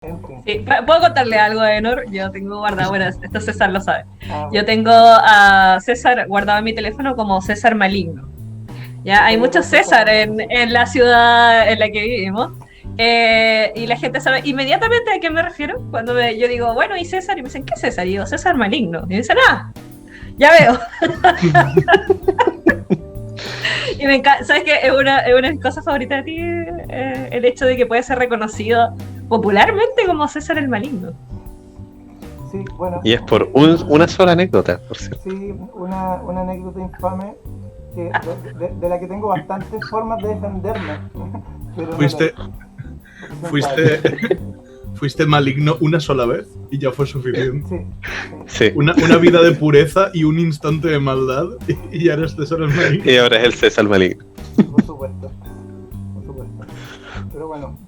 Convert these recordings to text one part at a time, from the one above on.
En fin. Sí, ¿puedo contarle algo a Enor? Yo tengo guardado, bueno, esto César lo sabe. Ah, Yo tengo a César guardado en mi teléfono como César Maligno. Ya hay muchos César en la ciudad en la que vivimos. Y la gente sabe inmediatamente a qué me refiero. Cuando yo digo, bueno, ¿y César? Y me dicen, ¿qué es César? Y digo, César Maligno. Y me dicen, ah, ya veo. Y me encanta, ¿sabes qué? Es una de mis cosas favoritas de ti, el hecho de que puede ser reconocido popularmente como César el Maligno. sí, bueno. Y es por una sola anécdota, por cierto. Sí, una anécdota infame que, de la que tengo bastantes formas de defenderme. Pero Fuiste maligno una sola vez y ya fue suficiente. Sí. Sí. Una vida de pureza y un instante de maldad y ya eres César el maligno. Y ahora es el César maligno. Por supuesto. Pero bueno,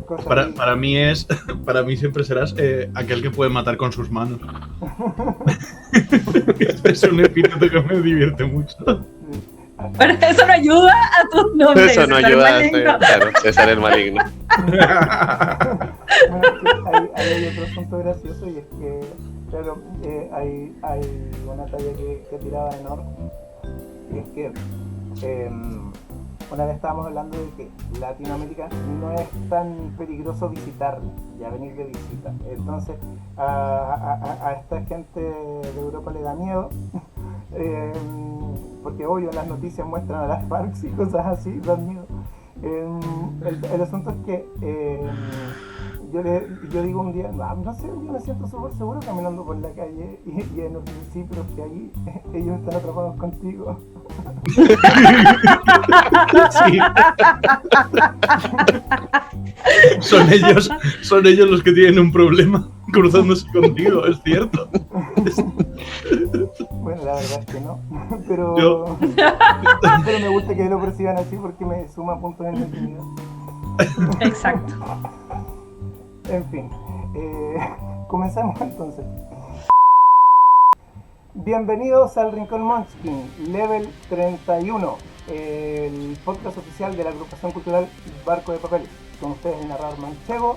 cosas Para mí siempre serás aquel que puede matar con sus manos. Es un epíteto que me divierte mucho. Pero eso no ayuda a tus nombres. Eso no César ayuda a Maligno. ser, claro, César el maligno. Bueno, hay otro asunto gracioso y es que, claro, hay una talla que tiraba Enor, y es que una vez estábamos hablando de que Latinoamérica no es tan peligroso visitar, ya venir de visita. Entonces a esta gente de Europa le da miedo, porque obvio las noticias muestran a las FARC y cosas así, dan miedo. El asunto es que yo digo un día, no sé, yo me siento súper seguro caminando por la calle y en los principios que ahí ellos están atrapados contigo. Sí. Son ellos los que tienen un problema cruzándose contigo, es cierto. Bueno, la verdad es que no, pero me gusta que lo perciban así porque me suma puntos de entendimiento. Exacto. En fin, comenzamos entonces. Bienvenidos al Rincón Munchkin, level 31, el podcast oficial de la agrupación cultural Barco de Papel. Con ustedes el narrador Manchego.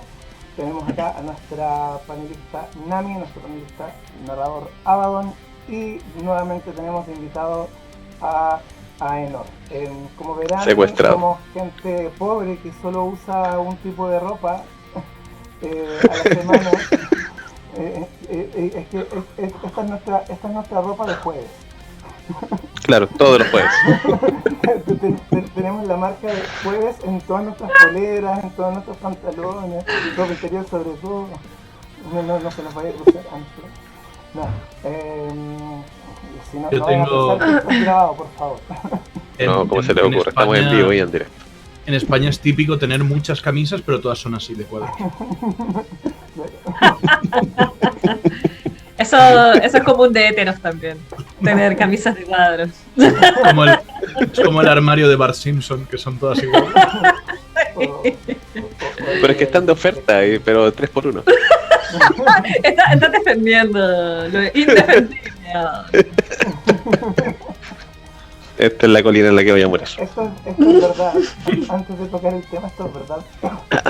Tenemos acá a nuestra panelista Nami, a nuestro panelista narrador Abaddon, y nuevamente tenemos de invitado a Enor. Como verán, Secuestrado. somos gente pobre que solo usa un tipo de ropa a la semana. Es que esta es nuestra ropa de jueves. Claro, todos los jueves. Tenemos la marca de jueves en todas nuestras poleras, en todos nuestros pantalones, ropa interior sobre todo. No se nos vaya a cruzar antes. Si no, Yo no vayan tengo- a pensar que está grabado, por favor. No, ¿cómo se le ocurre? Estamos en vivo y en directo. En España es típico tener muchas camisas, pero todas son así de cuadros. Eso es común de heteros también. Tener camisas de cuadros. Es como el armario de Bart Simpson, que son todas iguales. Pero es que están de oferta, pero 3x1. Estás defendiendo lo indefendible. Esta es la colina en la que voy a morir. Esto es verdad. Antes de tocar el tema, esto es verdad.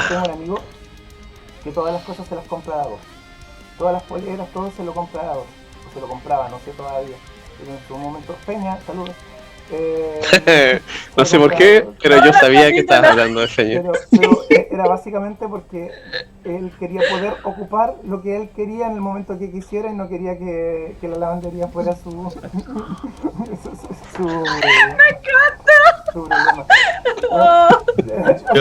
Tengo un amigo que todas las cosas se las compra a dos. Todas las poleras, todo se lo compra a dos. O se lo compraba, no sé todavía. Pero en su momento, Peña, saludos. No sé por qué, pero yo sabía que estabas hablando de señor. Pero era básicamente porque él quería poder ocupar lo que él quería en el momento que quisiera y no quería que la lavandería fuera su problema.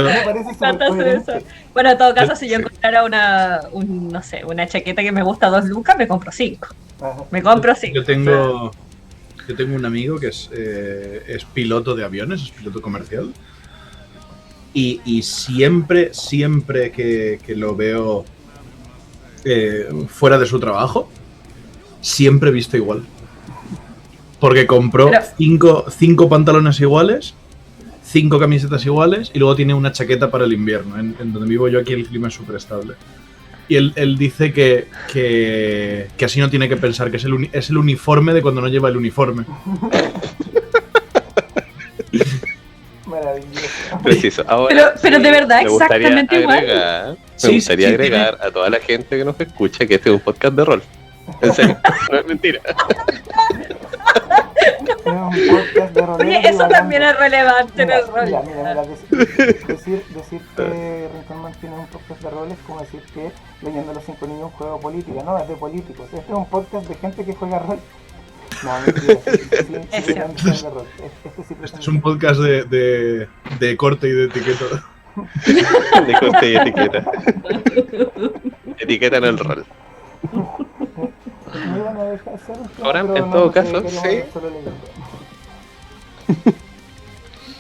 Me parece súper coherente. Bueno, en todo caso, si yo encontrara una chaqueta que me gusta 2 lucas, me compro 5. Ajá. Me compro 5. Yo tengo un amigo que es piloto de aviones, es piloto comercial. Y siempre que lo veo fuera de su trabajo, siempre visto igual. Porque compró 5 pantalones iguales, 5 camisetas iguales y luego tiene una chaqueta para el invierno. En donde vivo yo aquí el clima es súper estable. Y él dice que así no tiene que pensar, que es el uniforme de cuando no lleva el uniforme. Maravilloso. Preciso. Ahora, Pero de verdad, me gustaría exactamente igual. agregar Me gustaría agregar a toda la gente que nos escucha que este es un podcast de rol. En serio, no es mentira. Es un podcast de roleros Oye, eso divagando. también es relevante en Mira, el rol. mira, decir que Rinconman tiene un podcast de roles es como decir que Leyendo los 5 niños un juego de política, no, es de políticos. Este es un podcast de gente que juega rol. No, mentira, sí, de rol. Este es un podcast de corte y de etiqueta. De corte y etiqueta. Etiqueta en el rol. Me iban a dejar hacer un tema, Ahora, pero en todo no, caso, queríamos sí. solo leyendo.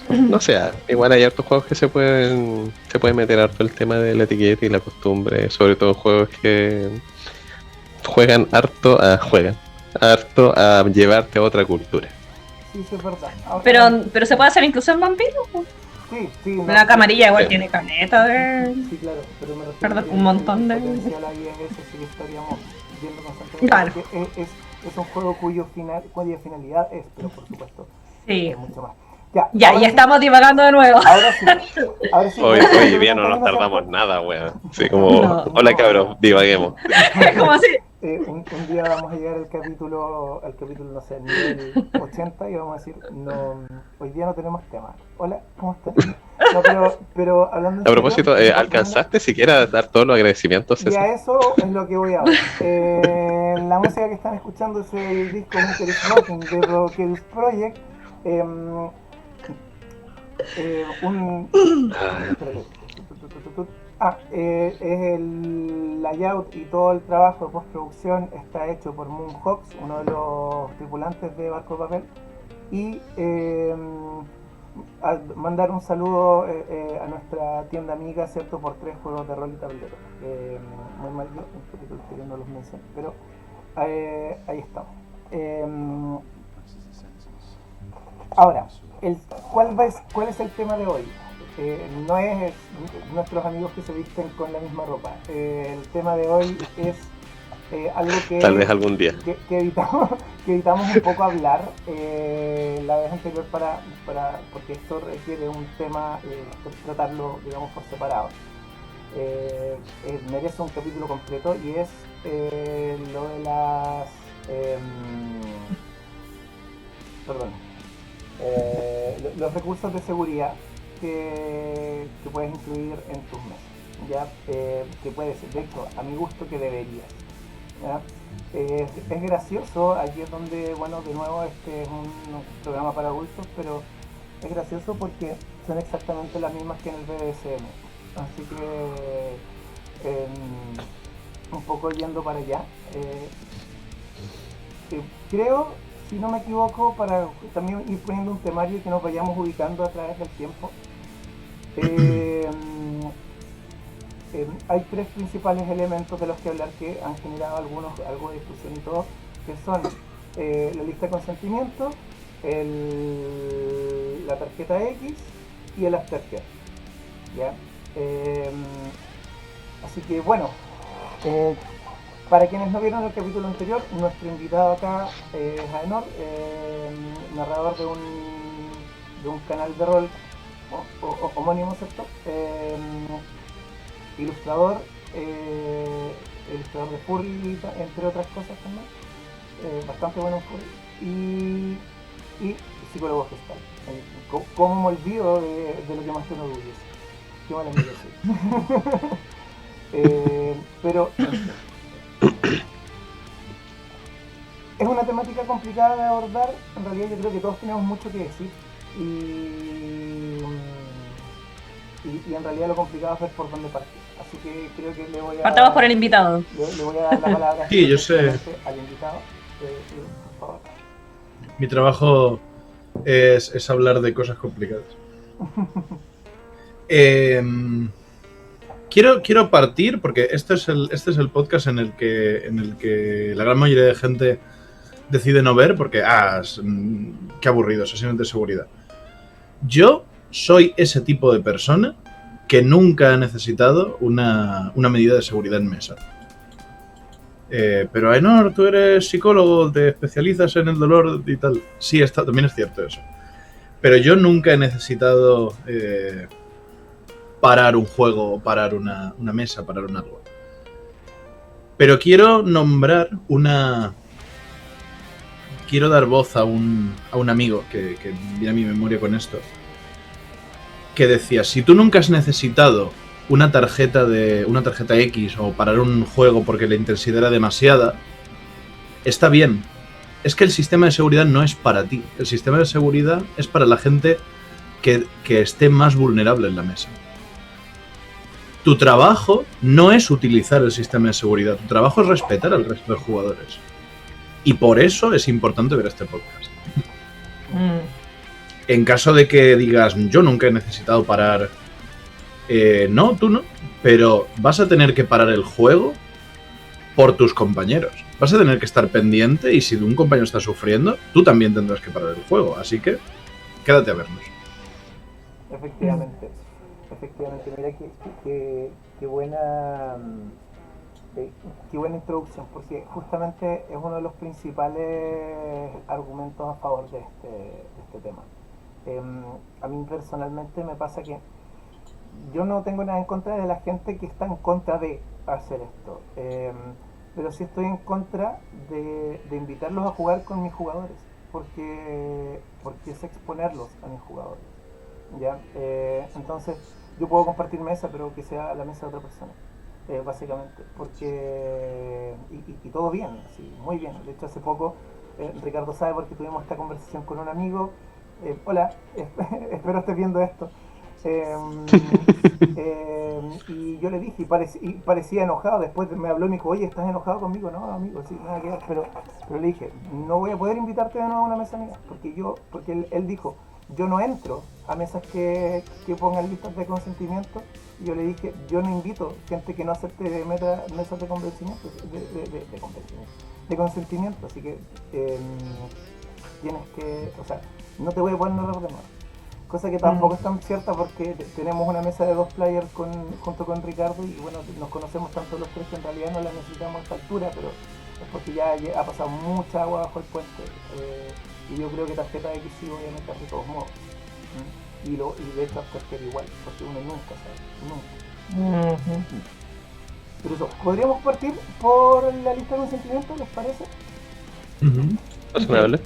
No sé, igual hay hartos juegos que se pueden meter harto el tema de la etiqueta y la costumbre, sobre todo juegos que juegan harto a llevarte a otra cultura. Sí, eso es verdad. Ahora, Pero se puede hacer incluso en vampiros. sí, no, La camarilla igual Sí. tiene caleta de... Sí, claro, pero me refiero Perdón, que un montón de- el potencial ahí es eso, sí que estaríamos viendo constantemente. Claro. Porque es un juego cuya finalidad es, pero por supuesto, Sí. es mucho más. Ya ahora sí, estamos divagando de nuevo. Ahora sí. Hoy día no nos tardamos nada, weón. Así como, No. hola cabros, divaguemos. Como así. Un día vamos a llegar al capítulo, no sé, nivel 80 y vamos a decir, no, hoy día no tenemos tema. Hola, ¿cómo estás? No, pero hablando en A propósito, serio, ¿alcanzaste siquiera a dar todos los agradecimientos, y César? a eso es lo que voy a ver. La música que están escuchando es el disco Winter is Rocking de Rockeus Project. Es el layout y todo el trabajo de postproducción está hecho por Moonhawks, uno de los tripulantes de Barco de Papel. Y mandar un saludo a nuestra tienda amiga, ¿cierto? Por 3 juegos de rol y tablero. Muy mal yo, un capítulo que no los mencioné, pero ahí estamos. Ahora, ¿cuál es el tema de hoy? No es nuestros amigos que se visten con la misma ropa. El tema de hoy es algo que Tal vez algún día. que evitamos un poco hablar la vez anterior porque esto requiere un tema tratarlo, digamos, por separado. Merece un capítulo completo y es lo de las los recursos de seguridad que puedes incluir en tus mesas, ¿ya? Que puedes, de hecho, a mi gusto que deberías, ¿ya? Es gracioso, aquí es donde, bueno, de nuevo este es un programa para adultos, pero es gracioso porque son exactamente las mismas que en el BDSM, así que un poco yendo para allá, creo, si no me equivoco, para también ir poniendo un temario que nos vayamos ubicando a través del tiempo. Hay 3 principales elementos de los que hablar que han generado algo de discusión y todo, que son la lista de consentimiento, la tarjeta X y el aftercare, ¿ya? Así que bueno, para quienes no vieron el capítulo anterior, nuestro invitado acá es Aenor, narrador de un canal de rol homónimo, ¿cierto? Ilustrador de Furry, entre otras cosas también, bastante bueno en Furry, y psicólogo gestal. ¿Cómo me olvido de lo que más te enorgullece? Qué mala amiga soy. Pero es una temática complicada de abordar. En realidad yo creo que todos tenemos mucho que decir y en realidad lo complicado es ver por dónde partir. Así que creo que le voy a... Partamos por el invitado. Le voy a dar la palabra Sí, yo sé. al invitado. Por favor. Mi trabajo es hablar de cosas complicadas. Quiero partir, porque este es el podcast en el que la gran mayoría de gente decide no ver, porque qué aburrido, sesiones de seguridad. Yo soy ese tipo de persona que nunca ha necesitado una medida de seguridad en mesa. Pero Aenor, tú eres psicólogo, te especializas en el dolor y tal. Sí, también es cierto eso. Pero yo nunca he necesitado parar un juego o parar una mesa, parar un algo. Pero quiero nombrar quiero dar voz a un amigo que viene a mi memoria con esto, que decía, si tú nunca has necesitado una tarjeta X o parar un juego porque la intensidad era demasiada, está bien. Es que el sistema de seguridad no es para ti. El sistema de seguridad es para la gente que esté más vulnerable en la mesa. Tu trabajo no es utilizar el sistema de seguridad, tu trabajo es respetar al resto de jugadores. Y por eso es importante ver este podcast. En caso de que digas, yo nunca he necesitado parar, no, tú no, pero vas a tener que parar el juego por tus compañeros. Vas a tener que estar pendiente y si un compañero está sufriendo, tú también tendrás que parar el juego. Así que, quédate a vernos. Efectivamente, mira qué buena introducción, porque justamente es uno de los principales argumentos a favor de este tema. A mí personalmente me pasa que yo no tengo nada en contra de la gente que está en contra de hacer esto, pero sí estoy en contra de invitarlos a jugar con mis jugadores, porque es exponerlos a mis jugadores. ¿Ya? Entonces yo puedo compartir mesa, pero que sea la mesa de otra persona, básicamente, porque y todo bien, así, muy bien. De hecho, hace poco Ricardo sabe porque tuvimos esta conversación con un amigo. Hola, espero estés viendo esto. Y yo le dije, y parecía enojado. Después me habló y me dijo, oye, ¿estás enojado conmigo? No, amigo, sí, nada que ver. Pero le dije, no voy a poder invitarte de nuevo a una mesa mía, porque él dijo, yo no entro a mesas que pongan listas de consentimiento. Y yo le dije, yo no invito gente que no acepte mesas de convencimiento, de consentimiento. Así que tienes que, o sea, no te voy a poner error de nuevo. Cosa que tampoco es tan cierta porque tenemos una mesa de 2 players junto con Ricardo y bueno, nos conocemos tanto los tres que en realidad no la necesitamos a esta altura, pero es porque ya ha pasado mucha agua bajo el puente. Y yo creo que tarjeta X sí obviamente hace de todos modos. Y de hecho Aftercare igual, porque uno nunca sabe, nunca. Pero eso, ¿podríamos partir por la lista de consentimientos, les parece? Razonable.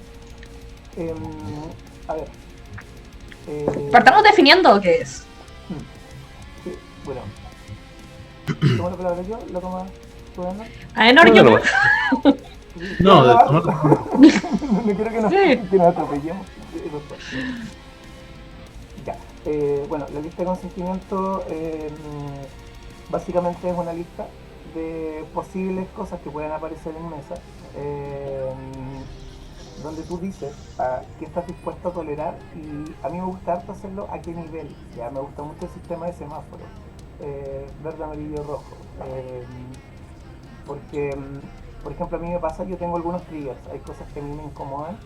A ver. Partamos definiendo qué es. Sí, bueno. ¿Tomo la palabra yo? ¿Lo tomas tú, Ana? Aenor, yo. No, no quiero que nos atropellemos. Ya. Bueno, la lista de consentimiento básicamente es una lista de posibles cosas que pueden aparecer en mesa, donde tú dices qué estás dispuesto a tolerar, y a mí me gusta harto hacerlo a qué nivel. Ya me gusta mucho el sistema de semáforo, verde, amarillo, rojo, porque por ejemplo a mí me pasa, yo tengo algunos triggers, hay cosas que a mí me incomodan,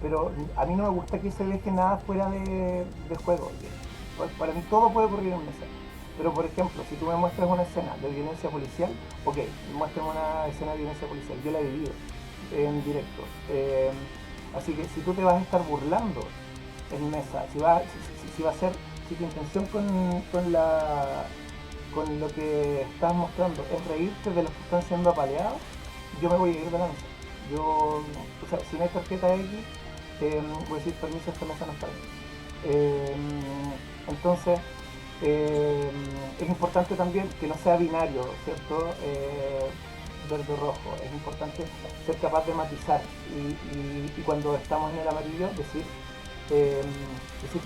pero a mí no me gusta que se deje nada fuera de juego. Para mí todo puede ocurrir en mesa, pero por ejemplo, si tú me muestras una escena de violencia policial, ok, muéstrame una escena de violencia policial, yo la he vivido en directo, así que si tú te vas a estar burlando en mesa, si tu intención con lo que estás mostrando es reírte de los que están siendo apaleados, yo me voy a ir de la mesa. O sea, si no hay tarjeta X, voy a decir permiso, esta mesa no está bien. Entonces es importante también que no sea binario, ¿cierto? Verde o rojo. Es importante ser capaz de matizar y cuando estamos en el amarillo decir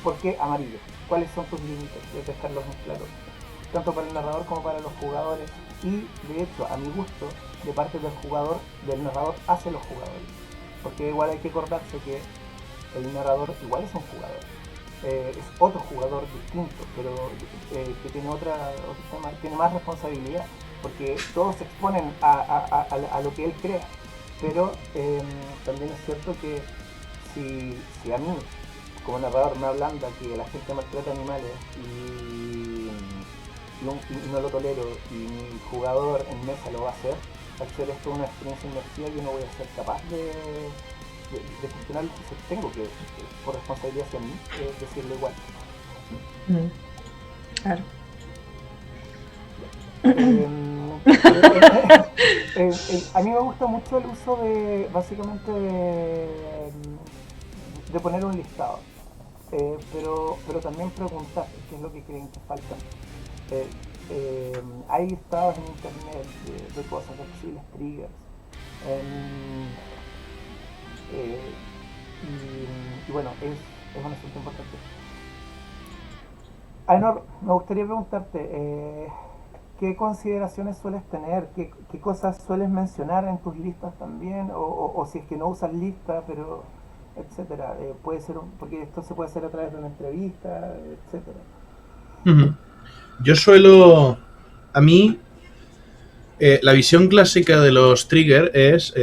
por qué amarillo, cuáles son tus límites, dejarlos muy claros, tanto para el narrador como para los jugadores, y de hecho a mi gusto de parte del narrador hacia los jugadores, porque igual hay que acordarse que el narrador igual es un jugador, es otro jugador distinto, pero que tiene otro tema, tiene más responsabilidad, porque todos se exponen a lo que él crea, pero también es cierto que si a mí como narrador me ablanda que la gente maltrata animales y no lo tolero, y mi jugador en mesa lo va a hacer, al ser esto una experiencia inmersiva, yo no voy a ser capaz de gestionarlo, entonces tengo que, por responsabilidad hacia mí, decirlo igual. Claro. A mí me gusta mucho el uso de, básicamente, de poner un listado, pero también preguntar qué es lo que creen que falta. Eh, Hay listados en internet de cosas, de posibles triggers. em, eh, y bueno, es un asunto importante. Ainor, me gustaría preguntarte, ¿qué consideraciones sueles tener? ¿Qué cosas sueles mencionar en tus listas también? O si es que no usas listas, pero etcétera. Puede ser porque esto se puede hacer a través de una entrevista, etcétera. Ujú. Yo suelo... A mí, la visión clásica de los trigger es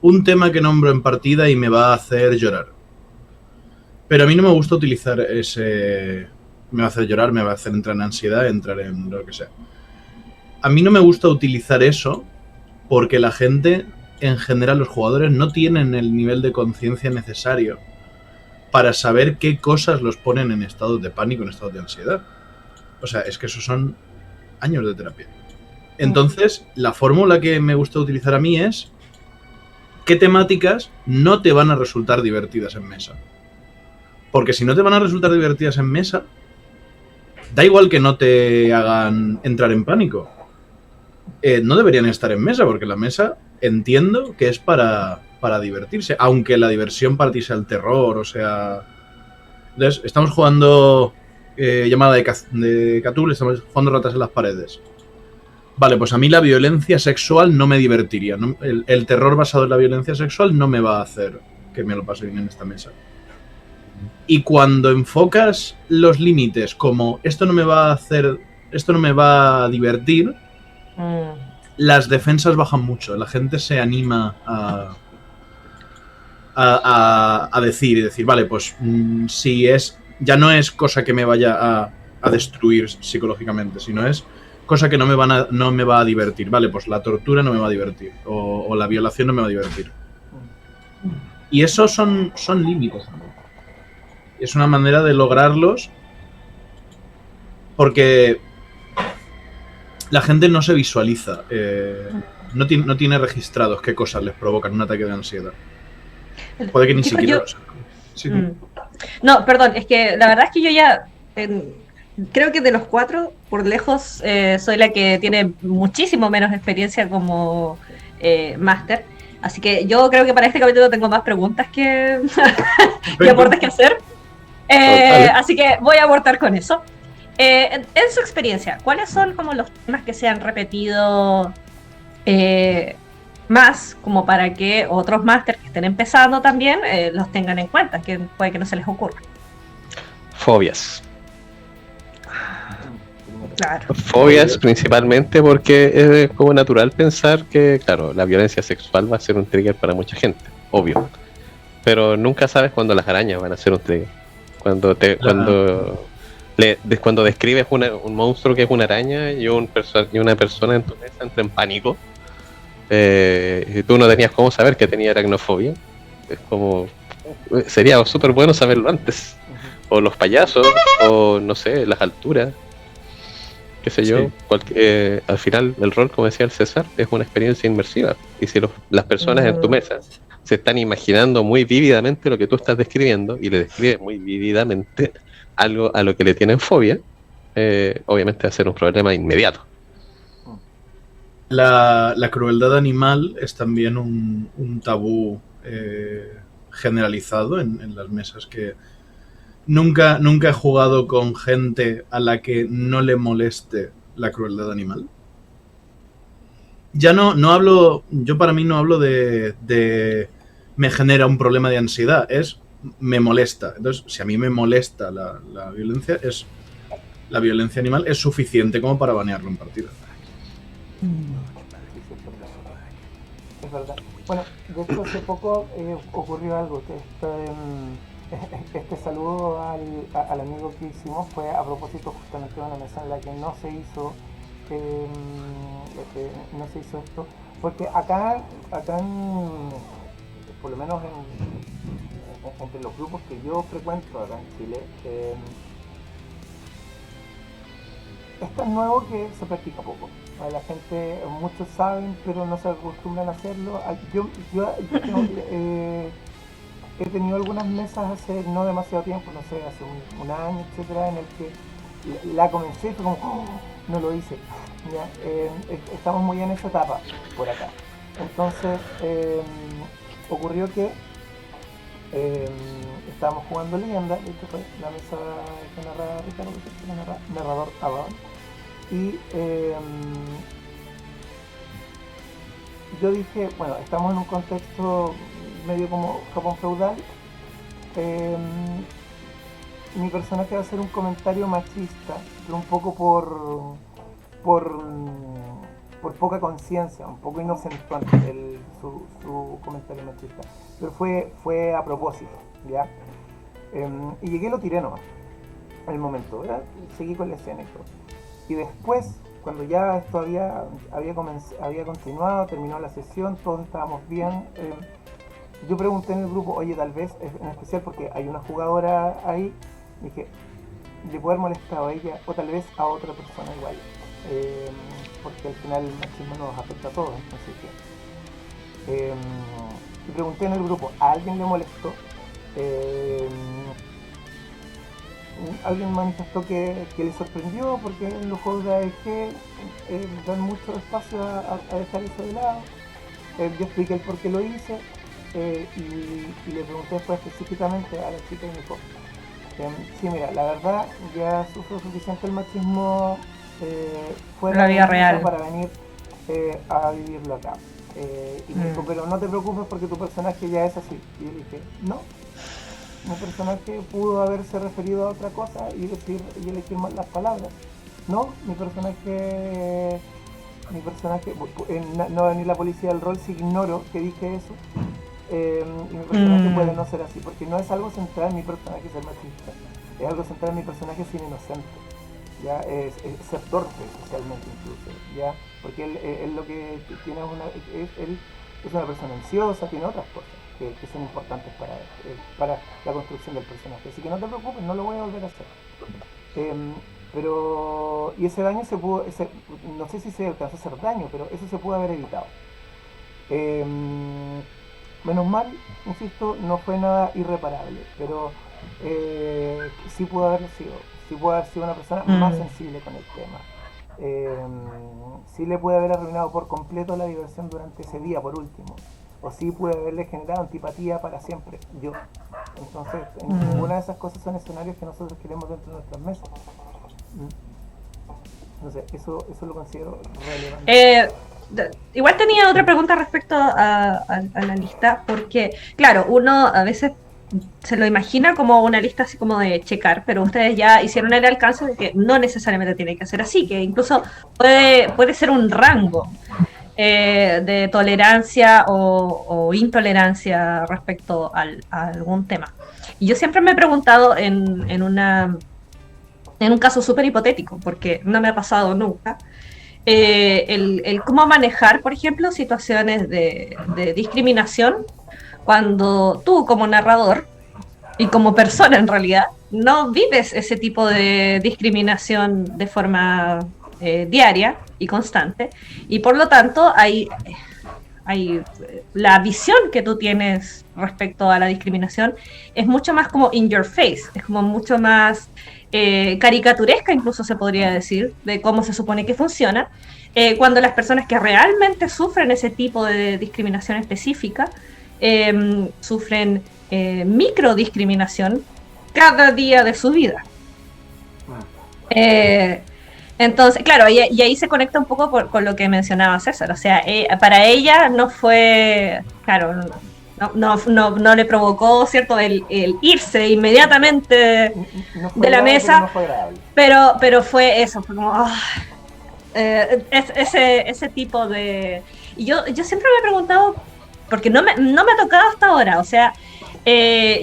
un tema que nombro en partida y me va a hacer llorar. Pero a mí no me gusta utilizar ese... Me va a hacer llorar, me va a hacer entrar en ansiedad, entrar en lo que sea. A mí no me gusta utilizar eso porque la gente, en general, los jugadores no tienen el nivel de conciencia necesario para saber qué cosas los ponen en estados de pánico, en estados de ansiedad. O sea, es que eso son años de terapia. Entonces, la fórmula que me gusta utilizar a mí es qué temáticas no te van a resultar divertidas en mesa. Porque si no te van a resultar divertidas en mesa, da igual que no te hagan entrar en pánico. No deberían estar en mesa, porque la mesa entiendo que es para divertirse, aunque la diversión para ti sea el terror, o sea... Entonces, estamos jugando llamada de Cthulhu, estamos jugando ratas en las paredes. Vale, pues a mí la violencia sexual no me divertiría. ¿No? El terror basado en la violencia sexual no me va a hacer que me lo pase bien en esta mesa. Y cuando enfocas los límites como esto no me va a hacer, esto no me va a divertir, las defensas bajan mucho. La gente se anima a decir, vale, pues si es, ya no es cosa que me vaya a destruir psicológicamente, sino es cosa que no me va a divertir. Vale, pues la tortura no me va a divertir. O la violación no me va a divertir. Y esos son límites. Es una manera de lograrlos porque la gente no se visualiza. No tiene registrados qué cosas les provocan un ataque de ansiedad. Puede que ni siquiera lo sepan. Sí. No, perdón, es que la verdad es que yo ya... creo que de los 4, por lejos, soy la que tiene muchísimo menos experiencia como máster. Así que yo creo que para este capítulo tengo más preguntas que aportes que hacer. Así que voy a abortar con eso. En su experiencia, ¿cuáles son como los temas que se han repetido más como para que otros másters que estén empezando también los tengan en cuenta, que puede que no se les ocurra? Fobias. Claro. Fobias principalmente porque es como natural pensar que, claro, la violencia sexual va a ser un trigger para mucha gente, obvio. Pero nunca sabes cuándo las arañas van a ser un trigger. Cuando describes un monstruo que es una araña y una persona en tu mesa entra en pánico, y tú no tenías cómo saber que tenía aracnofobia, es como... Sería súper bueno saberlo antes. O los payasos, o no sé, las alturas. Qué sé yo, sí. Al final el rol, como decía el César, es una experiencia inmersiva. Y si las personas en tu mesa se están imaginando muy vívidamente lo que tú estás describiendo y le describes muy vívidamente algo a lo que le tienen fobia, obviamente va a ser un problema inmediato. La crueldad animal es también un tabú generalizado en las mesas que... Nunca he jugado con gente a la que no le moleste la crueldad animal. Ya no hablo, yo para mí no hablo de me genera un problema de ansiedad, es me molesta. Entonces, si a mí me molesta la violencia, la violencia animal es suficiente como para banearlo en partida. Es verdad. Bueno, de hecho hace poco ocurrió algo que este saludo al amigo que hicimos fue a propósito justamente de una mesa en la que no se hizo esto, porque acá por lo menos entre los grupos que yo frecuento acá en Chile, es tan nuevo que se practica poco. La gente, muchos saben, pero no se acostumbran a hacerlo. Yo he tenido algunas mesas hace no demasiado tiempo, no sé, hace un año, etcétera, en el que la comencé y fue como, "Oh, no lo hice". ¿Ya? Estamos muy en esa etapa por acá. Entonces, ocurrió que estábamos jugando Leyenda, de hecho fue la mesa que narra Ricardo, que es el narrador Abaddon. Y yo dije, bueno, estamos en un contexto medio como Japón feudal. Mi personaje va a hacer un comentario machista, pero un poco por poca conciencia, un poco inocentón su comentario machista. Pero fue a propósito, ¿ya? Y llegué y lo tiré nomás, en el momento, ¿verdad? Seguí con la escena y todo. Y después, cuando ya esto había continuado, terminó la sesión, todos estábamos bien, yo pregunté en el grupo, oye, tal vez, en especial porque hay una jugadora ahí, dije, le puede haber molestado a ella o tal vez a otra persona igual, porque al final el machismo nos afecta a todos, entonces y pregunté en el grupo, ¿a alguien le molestó? Alguien manifestó que le sorprendió porque en los juegos de AEG dan mucho espacio a dejar eso de lado. Yo expliqué el por qué lo hice y le pregunté después específicamente a la chica y me dijo, sí, mira, la verdad ya sufro suficiente el machismo fuera la vida de real para venir a vivirlo acá. Y me dijo, pero no te preocupes porque tu personaje ya es así. Y yo le dije, no, mi personaje pudo haberse referido a otra cosa y elegir mal las palabras. No, mi personaje no va a venir la policía del rol si ignoro que dije eso. Y mi personaje puede no ser así, porque no es algo central en mi personaje ser machista, es algo central en mi personaje ser inocente, ¿ya? Es ser torpe socialmente incluso, ¿ya? Porque él lo que tiene él es una persona ansiosa, tiene otras cosas que son importantes para la construcción del personaje, así que no te preocupes, no lo voy a volver a hacer. Pero y ese daño no sé si se alcanzó a hacer daño, pero eso se pudo haber evitado. Menos mal, insisto, no fue nada irreparable, pero sí pudo haber sido una persona más sensible con el tema. Sí le puede haber arruinado por completo la diversión durante ese día, por último. O sí puede haberle generado antipatía para siempre, yo. Entonces, ninguna de esas cosas son escenarios que nosotros queremos dentro de nuestras mesas. No sé, eso lo considero relevante. Igual tenía otra pregunta respecto a la lista, porque, claro, uno a veces se lo imagina como una lista así como de checar, pero ustedes ya hicieron el alcance de que no necesariamente tiene que ser así, que incluso puede ser un rango de tolerancia o intolerancia respecto a algún tema. Y yo siempre me he preguntado en un caso súper hipotético, porque no me ha pasado nunca, el cómo manejar, por ejemplo, situaciones de discriminación cuando tú como narrador y como persona en realidad no vives ese tipo de discriminación de forma diaria y constante, y por lo tanto hay la visión que tú tienes respecto a la discriminación es mucho más como in your face, es como mucho más caricaturesca, incluso se podría decir, de cómo se supone que funciona, cuando las personas que realmente sufren ese tipo de discriminación específica sufren microdiscriminación cada día de su vida. Entonces, claro, y ahí se conecta un poco con lo que mencionaba César, o sea, para ella no fue, claro, no le provocó, ¿cierto?, el irse inmediatamente de la mesa, pero fue eso, fue como, ese tipo de... Y yo siempre me he preguntado, porque no me ha tocado hasta ahora, o sea,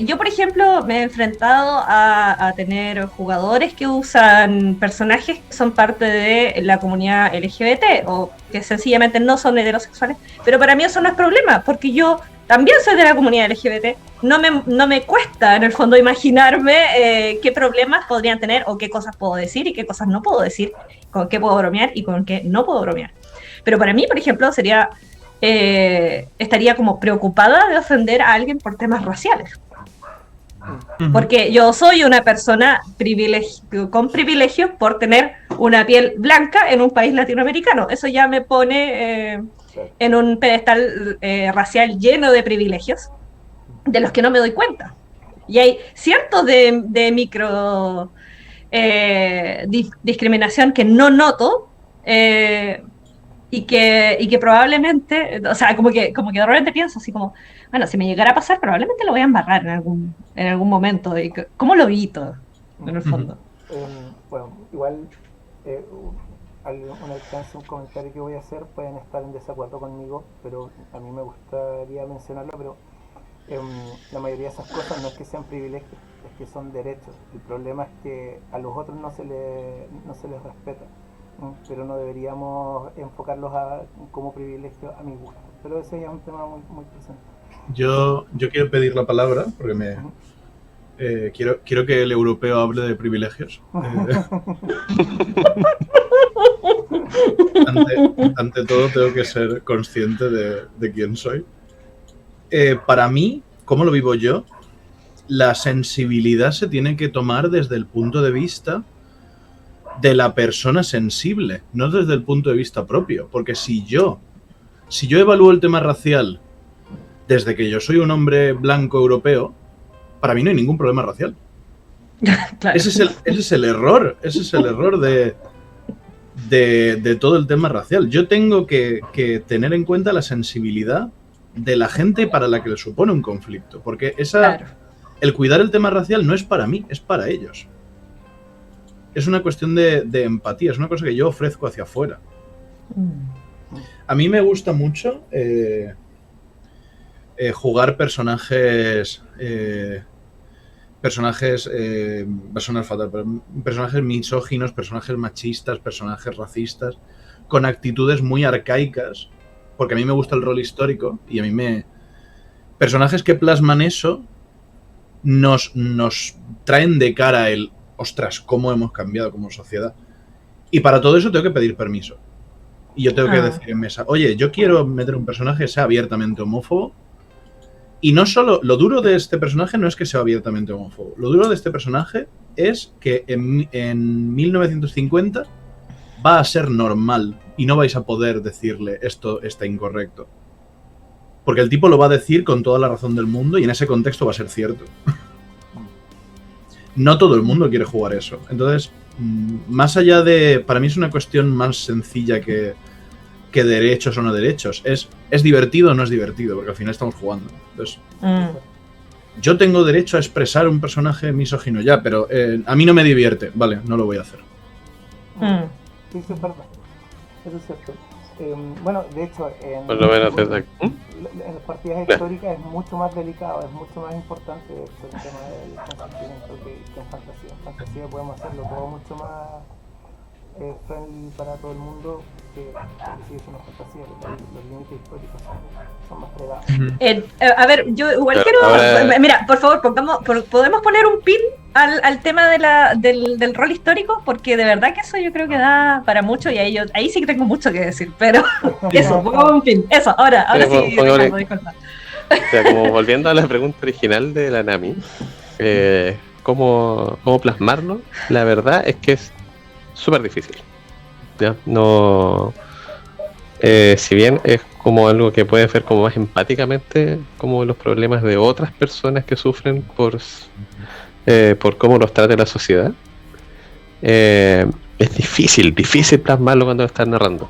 yo, por ejemplo, me he enfrentado a tener jugadores que usan personajes que son parte de la comunidad LGBT o que sencillamente no son heterosexuales, pero para mí eso no es problema, porque yo también soy de la comunidad LGBT, no me cuesta en el fondo imaginarme qué problemas podrían tener o qué cosas puedo decir y qué cosas no puedo decir, con qué puedo bromear y con qué no puedo bromear. Pero para mí, por ejemplo, estaría como preocupada de ofender a alguien por temas raciales. Porque yo soy una persona con privilegios por tener una piel blanca en un país latinoamericano. Eso ya me pone en un pedestal racial lleno de privilegios de los que no me doy cuenta. Y hay cientos de micro discriminación que no noto y que probablemente, o sea, como que de repente pienso así como, bueno, si me llegara a pasar, probablemente lo voy a embarrar en algún momento. Y ¿cómo lo evito, en el fondo? Bueno, igual un alcance, un comentario que voy a hacer, pueden estar en desacuerdo conmigo, pero a mí me gustaría mencionarlo, pero la mayoría de esas cosas no es que sean privilegios, es que son derechos. El problema es que a los otros no se les respeta, pero no deberíamos enfocarlos como privilegios a mi gusto. Pero ese ya es un tema muy, muy presente. Yo quiero pedir la palabra porque quiero que el europeo hable de privilegios. Ante todo tengo que ser consciente de quién soy. Para mí, ¿cómo lo vivo yo? La sensibilidad se tiene que tomar desde el punto de vista de la persona sensible, no desde el punto de vista propio. Porque si yo evalúo el tema racial desde que yo soy un hombre blanco europeo, para mí no hay ningún problema racial. Claro. Ese es el error de todo el tema racial. Yo tengo que tener en cuenta la sensibilidad de la gente para la que le supone un conflicto, porque claro, el cuidar el tema racial no es para mí, es para ellos. Es una cuestión de empatía, es una cosa que yo ofrezco hacia afuera. A mí me gusta mucho jugar personajes misóginos, personajes machistas, personajes racistas, con actitudes muy arcaicas, porque a mí me gusta el rol histórico y a mí personajes que plasman eso nos traen de cara el ostras, cómo hemos cambiado como sociedad. Y para todo eso tengo que pedir permiso. Y yo tengo que decir en mesa, oye, yo quiero meter un personaje que sea abiertamente homófobo. Y no solo, lo duro de este personaje no es que sea abiertamente homófobo. Lo duro de este personaje es que en 1950 va a ser normal y no vais a poder decirle esto está incorrecto. Porque el tipo lo va a decir con toda la razón del mundo y en ese contexto va a ser cierto. No todo el mundo quiere jugar eso. Entonces, más allá de... Para mí es una cuestión más sencilla que derechos o no derechos. ¿Es divertido o no es divertido? Porque al final estamos jugando. Entonces, yo tengo derecho a expresar un personaje misógino ya, pero a mí no me divierte. Vale, no lo voy a hacer. Sí, eso es verdad. Eso es cierto. Bueno, de hecho, por lo menos en las partidas históricas es mucho más delicado, es mucho más importante el tema del consentimiento que en fantasía. En fantasía podemos hacerlo todo mucho más friendly para todo el mundo, que sigue siendo fantasía, los límites históricos son más fregados. A ver, yo igual quiero... Mira, por favor, ¿podemos poner un pin al tema del rol histórico? Porque de verdad que eso yo creo que da para mucho y ahí sí que tengo mucho que decir, pero eso, pongamos un pin. Eso, ahora sí, Ricardo, disculpa. O sea, como volviendo a la pregunta original de la Nami, ¿cómo plasmarlo? La verdad es que es súper difícil. ¿Ya? No, si bien es como algo que puede ver como más empáticamente como los problemas de otras personas que sufren por cómo los trata la sociedad, es difícil plasmarlo cuando lo estás narrando.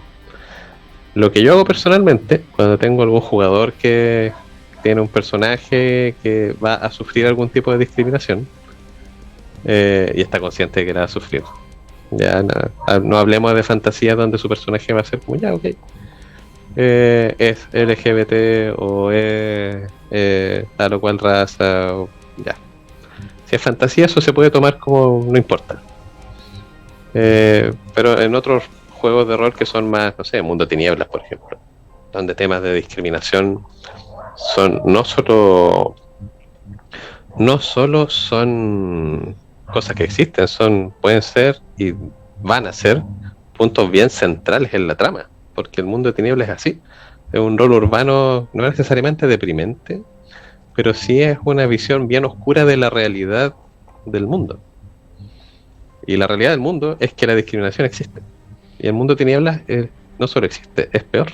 Lo que yo hago personalmente, cuando tengo algún jugador que tiene un personaje que va a sufrir algún tipo de discriminación y está consciente de que la va a sufrir, ya no hablemos de fantasía donde su personaje va a ser como ya, ok, es LGBT o es tal o cual raza, o, ya. Si es fantasía, eso se puede tomar como no importa. Pero en otros juegos de rol que son más, no sé, Mundo Tinieblas, por ejemplo, donde temas de discriminación no solo son cosas que existen, pueden ser y van a ser puntos bien centrales en la trama, porque el mundo de tinieblas es así. Es un rol urbano no necesariamente deprimente, pero sí es una visión bien oscura de la realidad del mundo. Y la realidad del mundo es que la discriminación existe. Y el mundo de tinieblas no solo existe, es peor.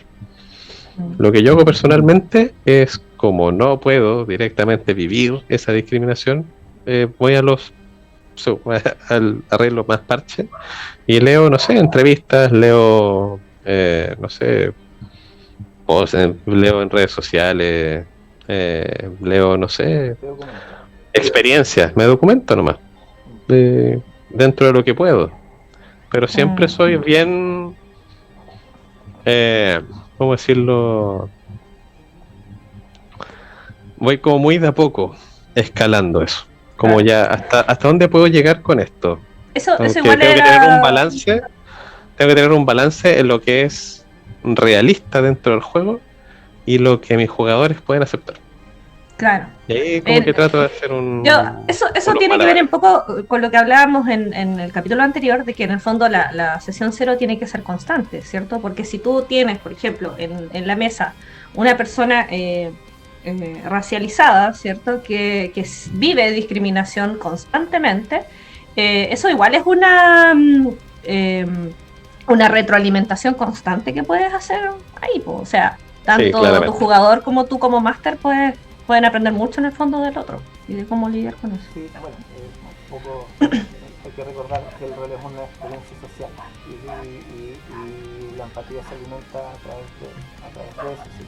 Lo que yo hago personalmente es, como no puedo directamente vivir esa discriminación, voy al arreglo más parche y leo, no sé, entrevistas, leo, no sé, leo en redes sociales, leo, no sé, experiencias, me documento nomás, dentro de lo que puedo. Pero siempre soy bien, ¿cómo decirlo? Voy como muy de a poco escalando eso. Como ya, ¿hasta dónde puedo llegar con esto? Eso igual tengo que tener un balance. Tengo que tener un balance en lo que es realista dentro del juego y lo que mis jugadores pueden aceptar. Claro. Y ahí como que trato de hacer un... Eso tiene que ver un poco con lo que hablábamos en el capítulo anterior, de que en el fondo la sesión cero tiene que ser constante, ¿cierto? Porque si tú tienes, por ejemplo, en la mesa una persona racializada, ¿cierto? Que vive discriminación constantemente, eso igual es una retroalimentación constante que puedes hacer ahí, o sea, tanto tu jugador como tú como máster pueden aprender mucho en el fondo del otro y de cómo lidiar con eso. Sí, bueno, un poco hay que recordar que el rol es una experiencia social y la empatía se alimenta a través de eso. ¿Sí?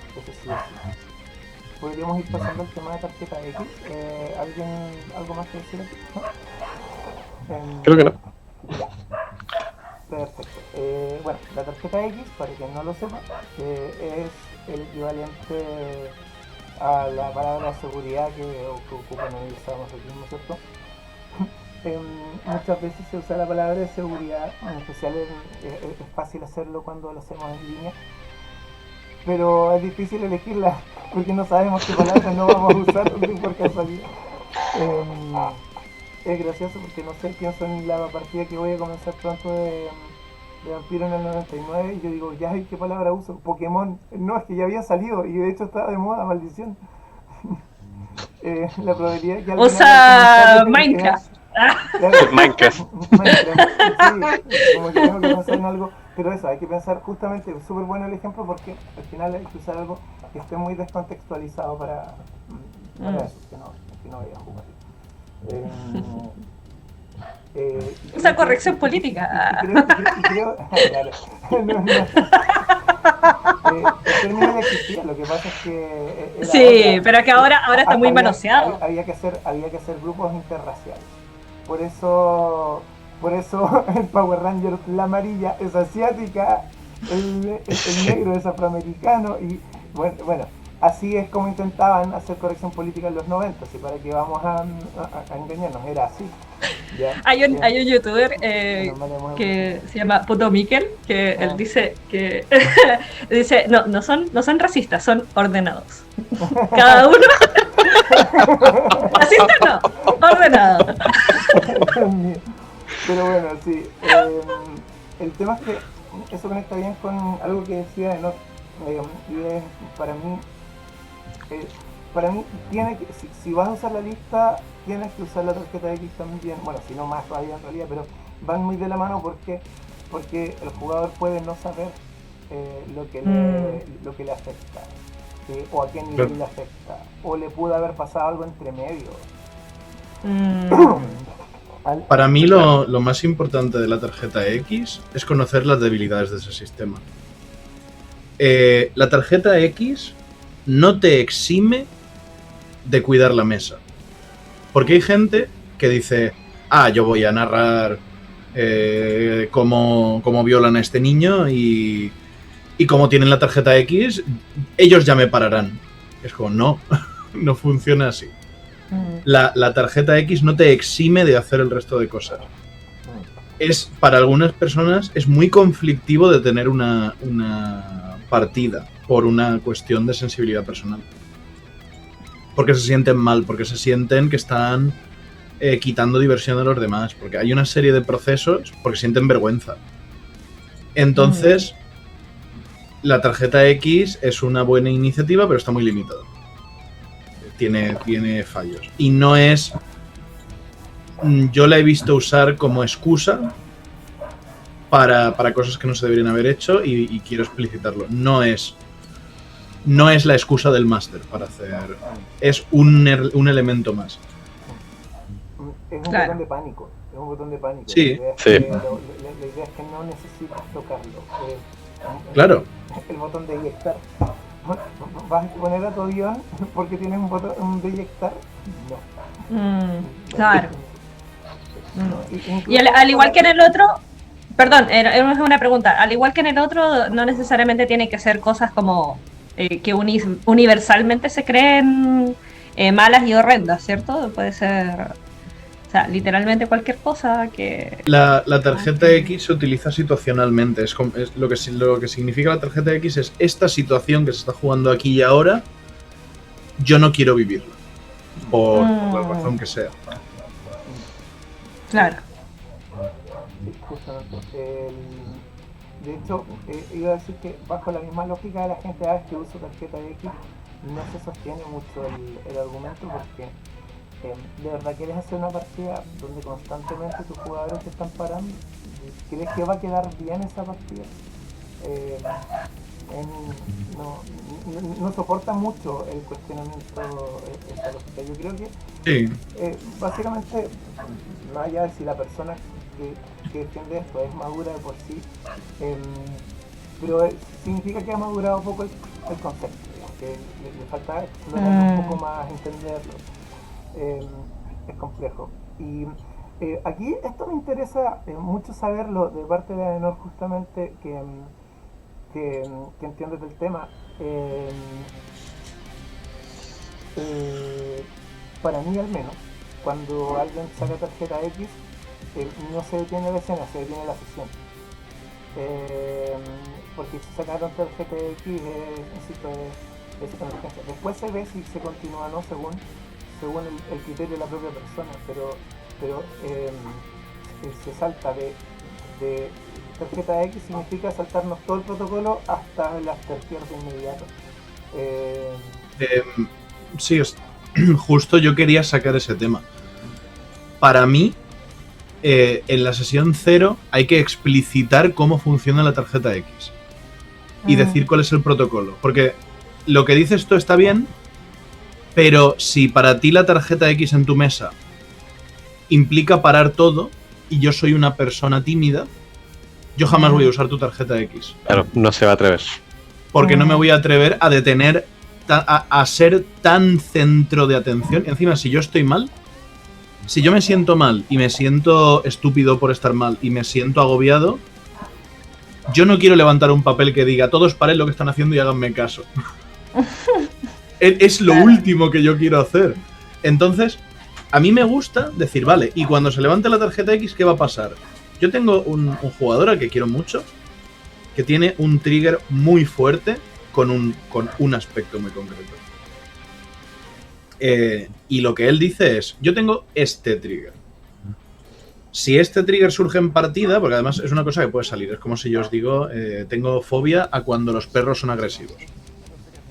Entonces sí. Podríamos ir pasando al tema de tarjeta X. ¿Algo más que decir aquí? ¿No? Creo que no. Ya. Perfecto. Bueno, la tarjeta X, para quien no lo sepa, es el equivalente a la palabra seguridad que ocupan en el sadomasoquismo, ¿cierto? Muchas veces se usa la palabra de seguridad, en especial es fácil hacerlo cuando lo hacemos en línea, pero es difícil elegirla porque no sabemos qué palabras no vamos a usar por casualidad. Es gracioso porque no sé, pienso en la partida que voy a comenzar pronto de Vampiro en el 99 y yo digo, ya, ¿qué palabra uso? Pokémon. No, es que ya había salido y de hecho estaba de moda, maldición. La probabilidad que usa Minecraft. Claro, Minecraft. Sí, como que tengo que pensar en algo, pero eso, hay que pensar justamente, es súper bueno el ejemplo porque al final hay que usar algo que esté muy descontextualizado para eso, que no vaya a jugar. Esa corrección política. Creo, claro, el término ya existía, lo que pasa es que sí, pero que ahora está muy manoseado. Había que hacer grupos interraciales. Por eso el Power Ranger, la amarilla es asiática, el negro es afroamericano y bueno, así es como intentaban hacer corrección política en los 90, y para que vamos a engañarnos, era así. ¿Ya? Hay un youtuber que se llama Puto Mikel, que él dice que dice, no son racistas, son ordenados. Cada uno racista no, ordenado. Pero bueno, sí. El tema es que eso conecta bien con algo que decía Enoch, y es para mí tiene que, si vas a usar la lista, tienes que usar la tarjeta X también, bueno, si no más todavía en realidad, pero van muy de la mano porque el jugador puede no saber lo que le afecta, o a qué nivel le afecta, o le pudo haber pasado algo entre medio. Para mí lo más importante de la tarjeta X es conocer las debilidades de ese sistema. La tarjeta X no te exime de cuidar la mesa. Porque hay gente que dice, yo voy a narrar cómo violan a este niño y como tienen la tarjeta X, ellos ya me pararán. Es como, no funciona así. La tarjeta X no te exime de hacer el resto de cosas. para algunas personas es muy conflictivo de tener una partida por una cuestión de sensibilidad personal. Porque se sienten mal, porque se sienten que están quitando diversión a los demás, porque hay una serie de procesos porque sienten vergüenza. Entonces, la tarjeta X es una buena iniciativa, pero está muy limitada. Tiene fallos. Y no es... Yo la he visto usar como excusa para cosas que no se deberían haber hecho y quiero explicitarlo. No es la excusa del máster para hacer... Es un elemento más. Es un botón de pánico. Es un botón de pánico. Sí. La idea es que no necesitas tocarlo. Claro. El botón de eyectar. ¿Vas a poner a tu avión porque tienes un botón de eyectar? No. Claro. Y al igual que en el otro, perdón, es una pregunta, al igual que en el otro, no necesariamente tiene que ser cosas como que universalmente se creen malas y horrendas, ¿cierto? Puede ser, o sea, literalmente cualquier cosa que... La tarjeta X se utiliza situacionalmente, es lo que significa la tarjeta X es esta situación que se está jugando aquí y ahora, yo no quiero vivirla, por la razón que sea. Claro. Justamente. De hecho, iba a decir que bajo la misma lógica de la gente es que uso tarjeta X, no se sostiene mucho el argumento porque de verdad quieres hacer una partida donde constantemente tus jugadores te están parando. ¿Crees que va a quedar bien esa partida? No soporta mucho el cuestionamiento esa lógica. Yo creo que Sí. básicamente, más allá de si la persona que defiende esto es madura de por sí, pero significa que ha madurado poco el concepto, digamos, que le falta explorarlo un poco más, entenderlo. Es complejo. Y aquí esto me interesa mucho saberlo de parte de Adenor, justamente que entiendes del tema. Para mí al menos, cuando alguien saca tarjeta X, no se detiene la escena, se detiene la sesión. Porque si sacaron tarjeta X, insisto, es emergencia. Después se ve si se continúa o no según el criterio de la propia persona, pero se salta de tarjeta X significa saltarnos todo el protocolo hasta el aftercare de inmediato. Sí, justo yo quería sacar ese tema. Para mí, en la sesión 0 hay que explicitar cómo funciona la tarjeta X y decir cuál es el protocolo. Porque lo que dices tú está bien, pero si para ti la tarjeta X en tu mesa implica parar todo y yo soy una persona tímida, yo jamás voy a usar tu tarjeta X. Claro, no se va a atrever. Porque no me voy a atrever a detener, a ser tan centro de atención. Encima, si yo estoy mal, si yo me siento mal y me siento estúpido por estar mal y me siento agobiado, yo no quiero levantar un papel que diga todos paren lo que están haciendo y háganme caso. Es lo último que yo quiero hacer. Entonces, a mí me gusta decir, vale, y cuando se levante la tarjeta X, ¿qué va a pasar? Yo tengo un jugador al que quiero mucho, que tiene un trigger muy fuerte con un aspecto muy concreto. Y lo que él dice es, yo tengo este trigger. Si este trigger surge en partida, porque además es una cosa que puede salir, es como si yo os digo, tengo fobia a cuando los perros son agresivos.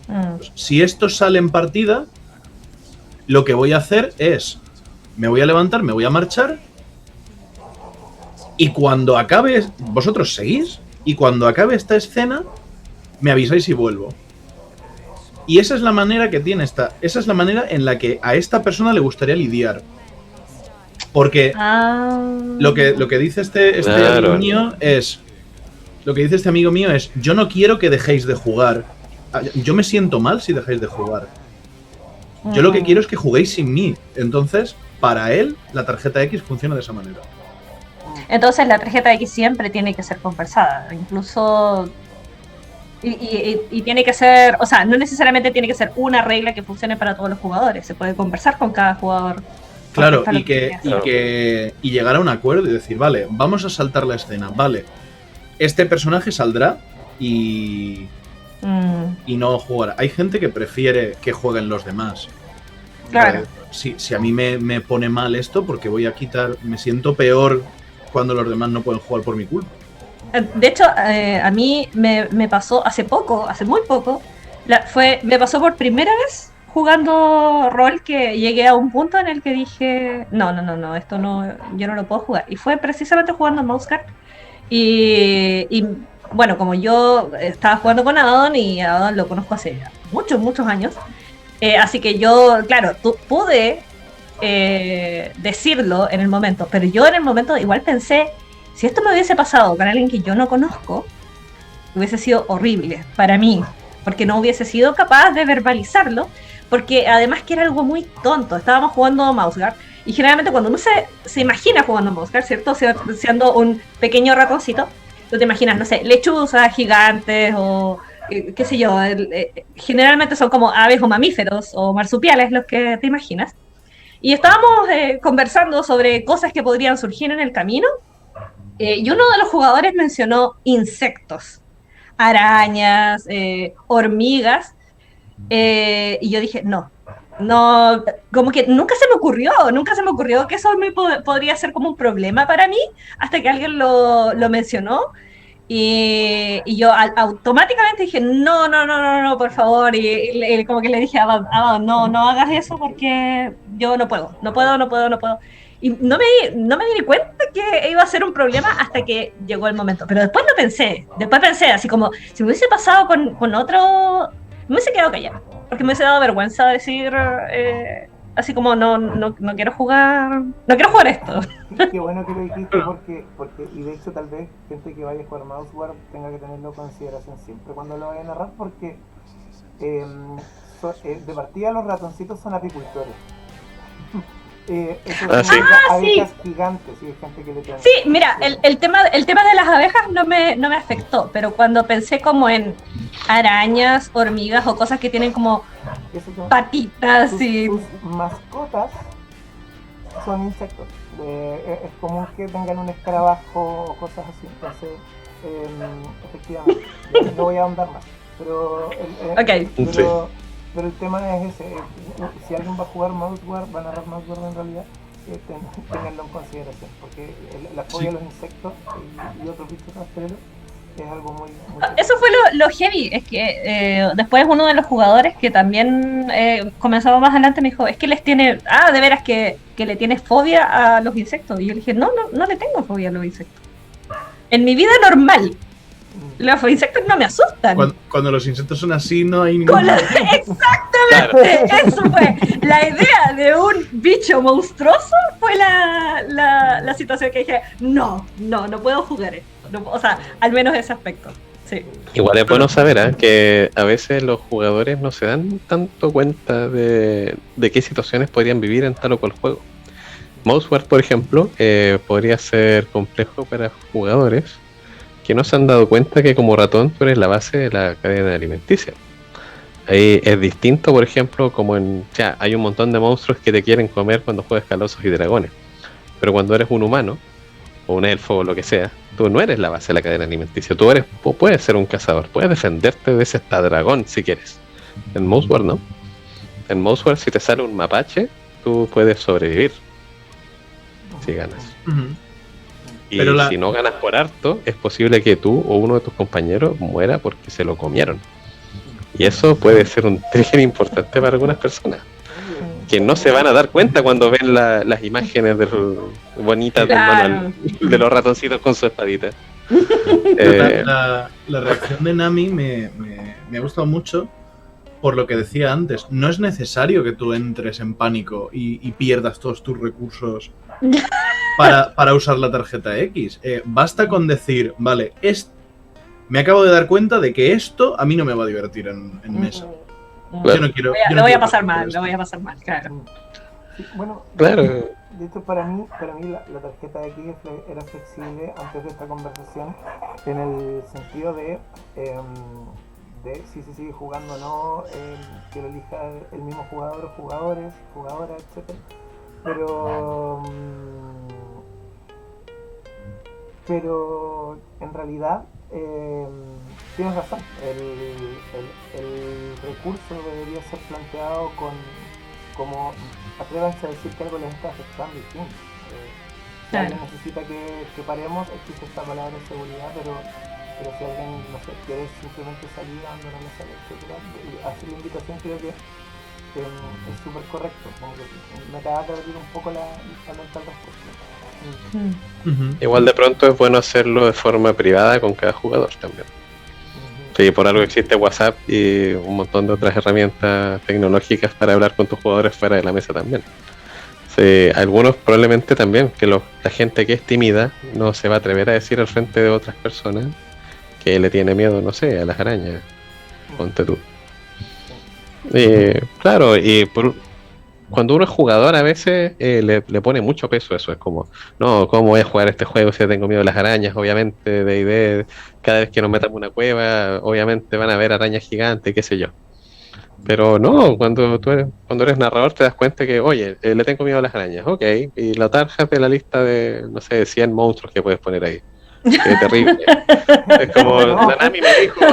Pues, si esto sale en partida, lo que voy a hacer es, me voy a levantar, me voy a marchar, y cuando acabe, vosotros seguís, y cuando acabe esta escena, me avisáis y vuelvo. Y esa es la manera que tiene esa es la manera en la que a esta persona le gustaría lidiar. Porque lo que dice este Claro. amigo mío es, yo no quiero que dejéis de jugar. Yo me siento mal si dejáis de jugar. Yo lo que quiero es que juguéis sin mí. Entonces, para él, la tarjeta X funciona de esa manera. Entonces la tarjeta X siempre tiene que ser conversada, incluso... Y tiene que ser, o sea, no necesariamente tiene que ser una regla que funcione para todos los jugadores, se puede conversar con cada jugador Claro, Porque y y llegar a un acuerdo y decir, vale, vamos a saltar la escena, vale, este personaje saldrá y no jugará. Hay gente que prefiere que jueguen los demás. Claro. Si a mí me pone mal esto, porque voy a quitar, me siento peor cuando los demás no pueden jugar por mi culpa. De hecho, a mí me pasó hace muy poco, me pasó por primera vez jugando rol que llegué a un punto en el que dije, no, esto no, yo no lo puedo jugar. Y fue precisamente jugando Mouse Guard. Y bueno, como yo estaba jugando con Adon y Adon lo conozco hace muchos años, así que yo, claro, pude decirlo en el momento, pero yo en el momento igual pensé, si esto me hubiese pasado con alguien que yo no conozco, hubiese sido horrible para mí, porque no hubiese sido capaz de verbalizarlo, porque además que era algo muy tonto. Estábamos jugando Mouse Guard y generalmente cuando uno se imagina jugando Mouse Guard, ¿cierto? Siendo un pequeño ratoncito, tú te imaginas, no sé, lechuzas gigantes o qué sé yo, generalmente son como aves o mamíferos o marsupiales los que te imaginas. Y estábamos conversando sobre cosas que podrían surgir en el camino, y uno de los jugadores mencionó insectos, arañas, hormigas, y yo dije, no, como que nunca se me ocurrió que eso podría ser como un problema para mí, hasta que alguien lo mencionó, y yo automáticamente dije, no, por favor, y como que le dije, no hagas eso porque yo no puedo. Y no me di cuenta que iba a ser un problema hasta que llegó el momento. Pero después pensé, así como, si me hubiese pasado con otro, me hubiese quedado callada, porque me hubiese dado vergüenza decir, así como, no quiero jugar esto. Qué bueno que lo dijiste porque y de hecho tal vez gente que vaya a jugar Mouse Guard tenga que tenerlo en consideración siempre cuando lo vaya a narrar, porque de partida los ratoncitos son apicultores. Sí. Abejas gigantes, y hay gente que le tiene. Sí, mira, el tema de las abejas no me afectó, pero cuando pensé como en arañas, hormigas o cosas que tienen como patitas sus mascotas son insectos. Es común que tengan un escarabajo o cosas así, entonces efectivamente no voy a ahondar más, pero pero el tema es ese, si alguien va a jugar Mouse Guard, va a narrar Mouse Guard en realidad, tenganlo en consideración, porque la fobia a los insectos y otros bichos rastreros es algo muy eso fue lo heavy, es que después uno de los jugadores que también comenzaba más adelante me dijo, es que les tiene, de veras que le tienes fobia a los insectos, y yo le dije, no le tengo fobia a los insectos. En mi vida normal, los insectos no me asustan. Cuando los insectos son así, no hay ningún... Exactamente, eso fue. La idea de un bicho monstruoso fue la situación que dije, no puedo jugar esto. O sea, al menos ese aspecto. Sí. Igual es bueno saber que a veces los jugadores no se dan tanto cuenta de qué situaciones podrían vivir en tal o cual juego. Mouse Guard, por ejemplo, podría ser complejo para jugadores que no se han dado cuenta que como ratón tú eres la base de la cadena alimenticia. Ahí es distinto, por ejemplo, como hay un montón de monstruos que te quieren comer cuando juegas Calabozos y Dragones, pero cuando eres un humano o un elfo o lo que sea, tú no eres la base de la cadena alimenticia. Tú puedes ser un cazador, puedes defenderte de ese dragón si quieres. En Mouse Guard no. En Mouse Guard, si te sale un mapache, tú puedes sobrevivir si ganas. Y si no ganas por harto, es posible que tú o uno de tus compañeros muera porque se lo comieron. Y eso puede ser un trigger importante para algunas personas, que no se van a dar cuenta cuando ven las imágenes bonitas del manual, de los ratoncitos con su espadita. La reacción de Nami me ha gustado mucho por lo que decía antes. No es necesario que tú entres en pánico y pierdas todos tus recursos para usar la tarjeta X. Basta con decir, vale, me acabo de dar cuenta de que esto a mí no me va a divertir en mesa. Claro. Yo no quiero. Lo voy a pasar mal, claro. Sí, bueno, claro. De hecho, para mí la tarjeta X era flexible antes de esta conversación, en el sentido de si se sigue jugando o no, que lo elija el mismo jugador o jugadoras, etc. pero en realidad tienes razón, el recurso debería ser planteado como atrévanse a decir que algo les está afectando y fin. Si alguien necesita que paremos, existe esta palabra de seguridad, pero si alguien, no sé, quiere simplemente salir dando una mesa, etcétera, y hacer la invitación, creo que es súper correcto. Como que me acaba de abrir un poco la mental respuesta. Igual de pronto es bueno hacerlo de forma privada con cada jugador también. Sí, por algo existe WhatsApp y un montón de otras herramientas tecnológicas para hablar con tus jugadores fuera de la mesa también. Sí, algunos probablemente también, que la gente que es tímida no se va a atrever a decir al frente de otras personas que le tiene miedo, no sé, a las arañas. Ponte tú. Claro, cuando uno es jugador a veces le pone mucho peso a eso. Es como, no, ¿cómo voy a jugar este juego si tengo miedo a las arañas? Obviamente, D&D, cada vez que nos metamos en una cueva, obviamente van a haber arañas gigantes, qué sé yo. Pero no, cuando eres narrador te das cuenta que, oye, le tengo miedo a las arañas, ok, y la tarjas de la lista de, no sé, 100 monstruos que puedes poner ahí. Qué terrible. Es como, Nanami me dijo,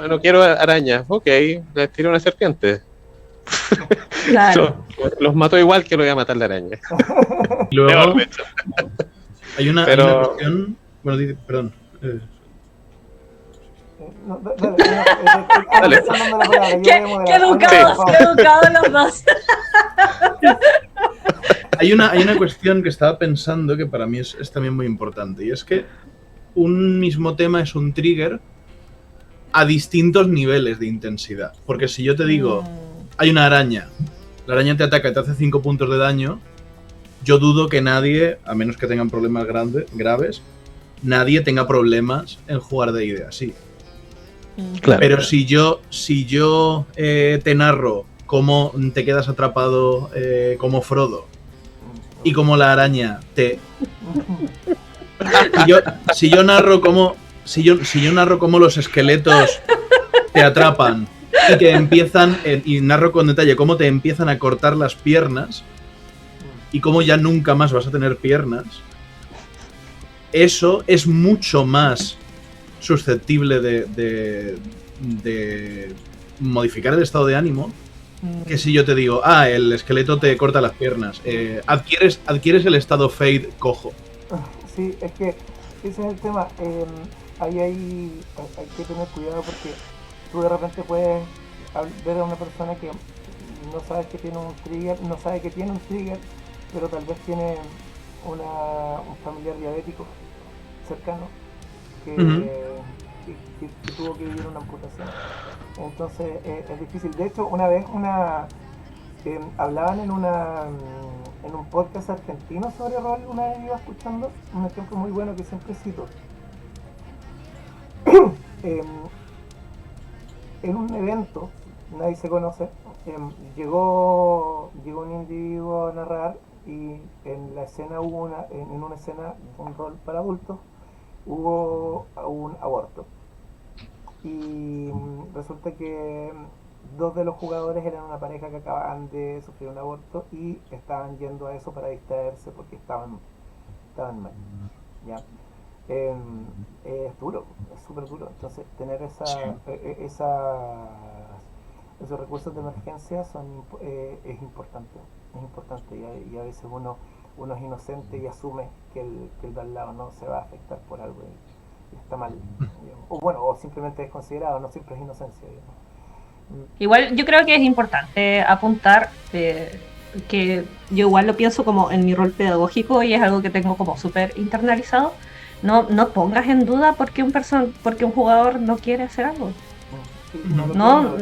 no quiero arañas, ok, les tiro una serpiente. Claro. Los mató igual que lo iba a matar la araña. Luego, hay una cuestión, bueno, perdón. Dale. Qué educados los dos. Hay una cuestión que estaba pensando que para mí es también muy importante, y es que un mismo tema es un trigger a distintos niveles de intensidad. Porque si yo te digo, hay una araña, la araña te ataca y te hace 5 puntos de daño, yo dudo que nadie, a menos que tengan problemas graves, nadie tenga problemas en jugar D&D así. Claro. Pero si yo te narro cómo te quedas atrapado como Frodo y cómo la araña te... Si yo narro cómo los esqueletos te atrapan y te empiezan, y narro con detalle cómo te empiezan a cortar las piernas y cómo ya nunca más vas a tener piernas, eso es mucho más susceptible de modificar el estado de ánimo que si yo te digo, el esqueleto te corta las piernas, adquieres el estado fade cojo. Sí, es que ese es el tema. Ahí hay que tener cuidado porque tú de repente puedes ver a una persona que no sabe que tiene un trigger, pero tal vez tiene un familiar diabético cercano que tuvo que vivir una amputación. Entonces es difícil. De hecho, una vez hablaban en un podcast argentino sobre rol, una vez iba escuchando un ejemplo muy bueno que siempre cito. En un evento, nadie se conoce, llegó un individuo a narrar y en la escena en una escena, un rol para adultos, hubo un aborto. Y resulta que 2 de los jugadores eran una pareja que acababan de sufrir un aborto y estaban yendo a eso para distraerse porque estaban mal. ¿Ya? Es duro, es súper duro. Entonces, tener esos recursos de emergencia es importante. Y a veces uno es inocente y asume que el de al lado no se va a afectar por algo y está mal. O simplemente es considerado, no siempre es inocencia. Igual yo creo que es importante apuntar que yo igual lo pienso como en mi rol pedagógico y es algo que tengo como súper internalizado. No pongas en duda porque un jugador no quiere hacer algo. No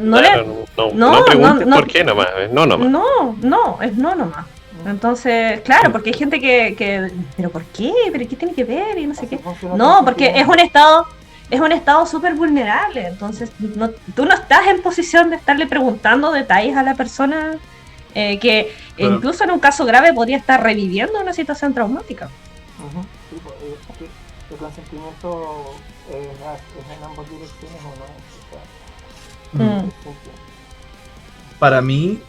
preguntes por qué nomás, no nomás. No, es no nomás. Entonces, claro, porque hay gente que ¿pero por qué? ¿Pero qué tiene que ver? Y no sé qué. No, porque es un estado súper vulnerable. Entonces, tú no estás en posición de estarle preguntando detalles a la persona que incluso en un caso grave podría estar reviviendo una situación traumática. Sí, porque el consentimiento es en ambas direcciones o no. Para mí,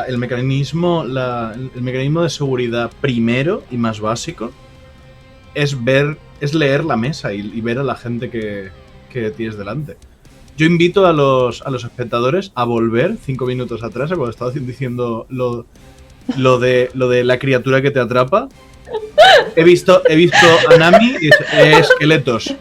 el mecanismo de seguridad primero y más básico es leer la mesa y ver a la gente que tienes delante. Yo invito a los espectadores a volver 5 minutos atrás a cuando estaba diciendo lo de la criatura que te atrapa. He visto a Nami y esqueletos.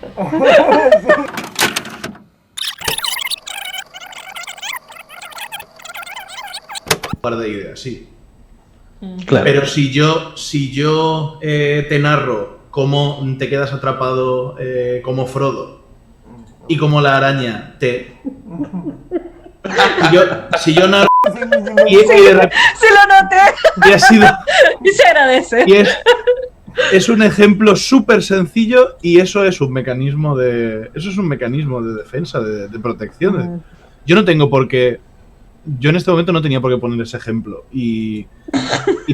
Un par de ideas, sí. Claro. Pero si yo te narro cómo te quedas atrapado como Frodo y como la araña si yo narro Se lo noté y ha sido y se agradece. y es un ejemplo súper sencillo y eso es un mecanismo de defensa, de protección. Yo no tengo por qué. Yo en este momento no tenía por qué poner ese ejemplo. Y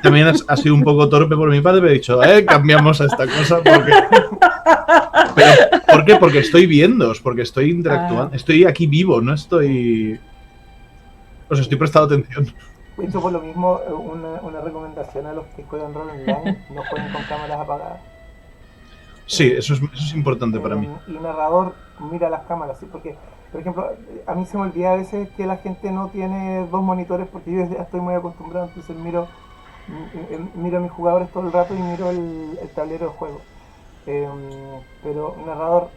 también ha sido un poco torpe por mi parte, pero he dicho, cambiamos a esta cosa porque. ¿Por qué? Porque estoy viéndoos, porque estoy interactuando, estoy aquí vivo, no estoy. Os estoy prestando atención. De hecho, por lo mismo, una recomendación a los que juegan rol online, no jueguen con cámaras apagadas. Sí, eso es importante para mí. Y narrador mira las cámaras, ¿sí? Porque, por ejemplo, a mí se me olvida a veces que la gente no tiene 2 monitores porque yo ya estoy muy acostumbrado, entonces miro a mis jugadores todo el rato y miro el tablero de juego. Pero un narrador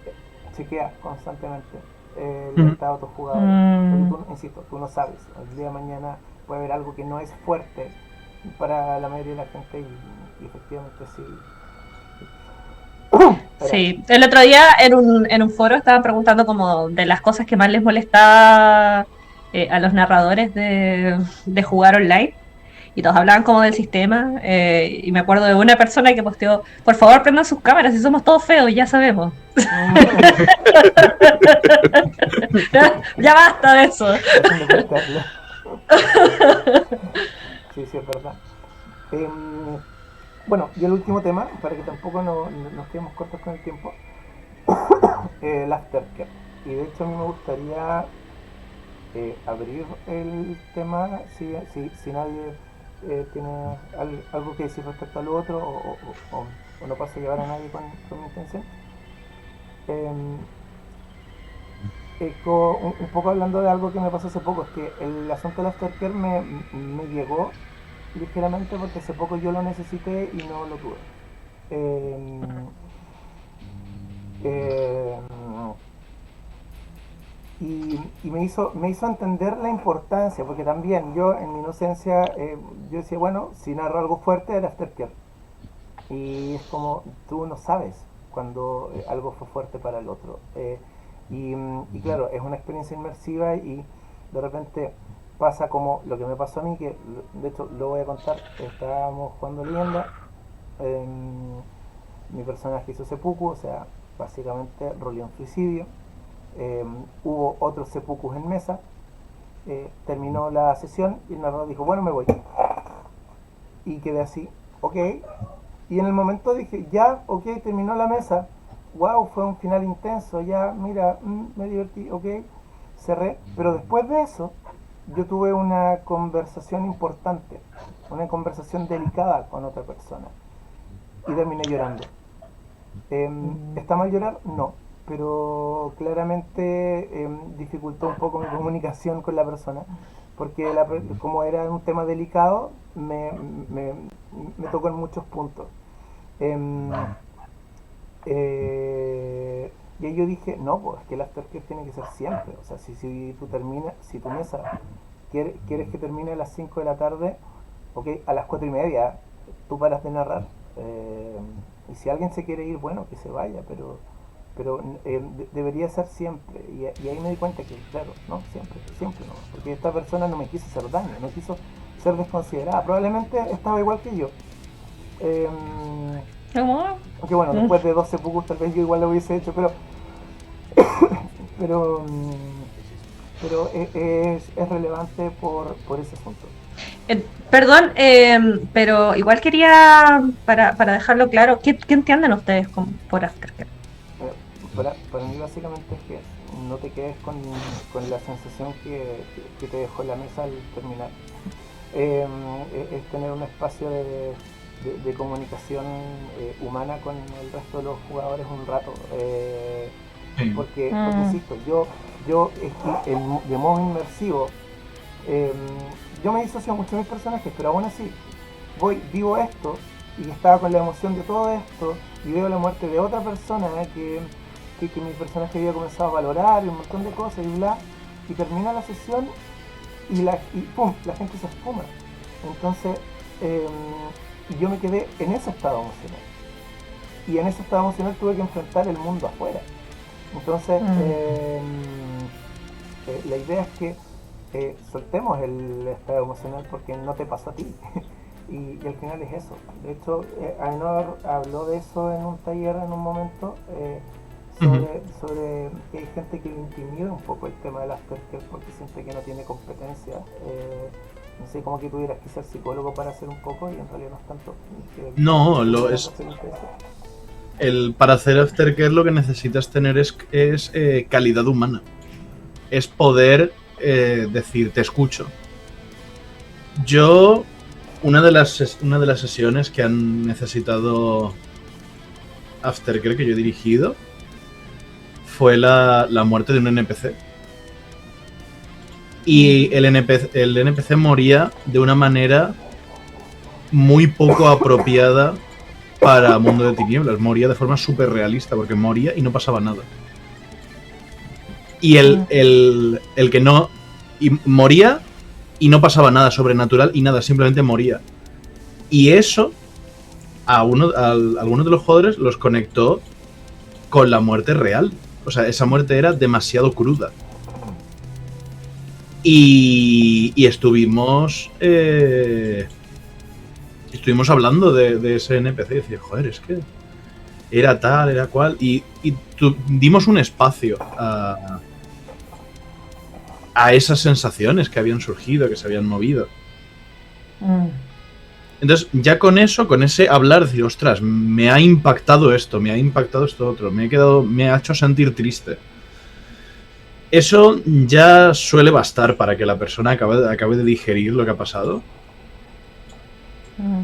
chequea constantemente el estado de tus jugadores. Porque tú, insisto, tú no sabes, el día de mañana puede haber algo que no es fuerte para la mayoría de la gente y efectivamente sí. Sí, el otro día en un foro estaban preguntando como de las cosas que más les molestaba a los narradores de jugar online y todos hablaban como del sistema y me acuerdo de una persona que posteó, por favor prendan sus cámaras, si somos todos feos, ya sabemos. Ya basta de eso. Sí, es verdad. Bueno, y el último tema, para que tampoco nos quedemos cortos con el tiempo, el aftercare. Y de hecho a mí me gustaría abrir el tema si nadie tiene algo que decir respecto al otro o no pasa a llevar a nadie con mi intención. Un poco hablando de algo que me pasó hace poco, es que el asunto del aftercare me llegó ligeramente porque hace poco yo lo necesité y no lo tuve. Y me hizo entender la importancia, porque también yo en mi inocencia yo decía, bueno, si narro algo fuerte era aftercare. Y es como, tú no sabes cuando algo fue fuerte para el otro. Y claro, es una experiencia inmersiva y de repente pasa como lo que me pasó a mí, que de hecho lo voy a contar. Estábamos jugando leyenda, mi personaje hizo seppuku, o sea, básicamente roleó un suicidio. Hubo otros seppukus en mesa, terminó la sesión y el narrador dijo, bueno, me voy. Y quedé así, ok. Y en el momento dije, ya, ok, terminó la mesa. Wow, fue un final intenso, ya, mira, me divertí, ok. Cerré, pero después de eso yo tuve una conversación importante, una conversación delicada con otra persona y terminé llorando. ¿Está mal llorar? No, pero claramente dificultó un poco mi comunicación con la persona porque como era un tema delicado me tocó en muchos puntos. Y ahí yo dije, no, pues es que el aftercare tiene que ser siempre. O sea, si tú terminas, si tu mesa quieres que termine a las 5 de la tarde, ok, a las 4:30 tú paras de narrar. Y si alguien se quiere ir, bueno, que se vaya, pero debería ser siempre. Y ahí me di cuenta que, claro, no, siempre no. Porque esta persona no me quiso hacer daño, no quiso ser desconsiderada. Probablemente estaba igual que yo. Aunque bueno, después de 12 seppukus tal vez yo igual lo hubiese hecho, pero es relevante por ese asunto. Perdón, pero igual quería, para dejarlo claro, ¿qué entienden ustedes por aftercare? Para mí básicamente es que no te quedes con la sensación que te dejó la mesa al terminar. es tener un espacio de comunicación humana con el resto de los jugadores un rato. Porque insisto, yo de modo inmersivo, yo me disocio mucho de mis personajes, pero aún así vivo esto y estaba con la emoción de todo esto y veo la muerte de otra persona que mi personaje había comenzado a valorar y un montón de cosas y bla, y termina la sesión y pum, la gente se esfuma. Entonces yo me quedé en ese estado emocional y en ese estado emocional tuve que enfrentar el mundo afuera. Entonces la idea es que soltemos el estado emocional porque no te pasó a ti. Y al final es eso. De hecho, Ainhoa habló de eso en un taller en un momento, sobre que hay gente que le intimida un poco el tema del aftercare porque siente que no tiene competencia. No sé, como que tuvieras que ser psicólogo para hacer un poco y en realidad no es tanto. No, para hacer aftercare lo que necesitas tener es calidad humana. Es poder decir, te escucho. Una de las sesiones que han necesitado aftercare que yo he dirigido fue la muerte de un NPC. Y el NPC moría de una manera muy poco apropiada para Mundo de Tinieblas. Moría de forma súper realista, porque moría y no pasaba nada. Y el que no... Y moría y no pasaba nada sobrenatural y nada, simplemente moría. Y eso a algunos de los jugadores los conectó con la muerte real. O sea, esa muerte era demasiado cruda. Y estuvimos hablando de ese NPC y decía, joder, es que era tal, era cual. Y dimos un espacio a esas sensaciones que habían surgido, que se habían movido. Entonces, ya con ese hablar, decir, ostras, me ha impactado esto otro, me ha hecho sentir triste. Eso ya suele bastar para que la persona acabe de digerir lo que ha pasado.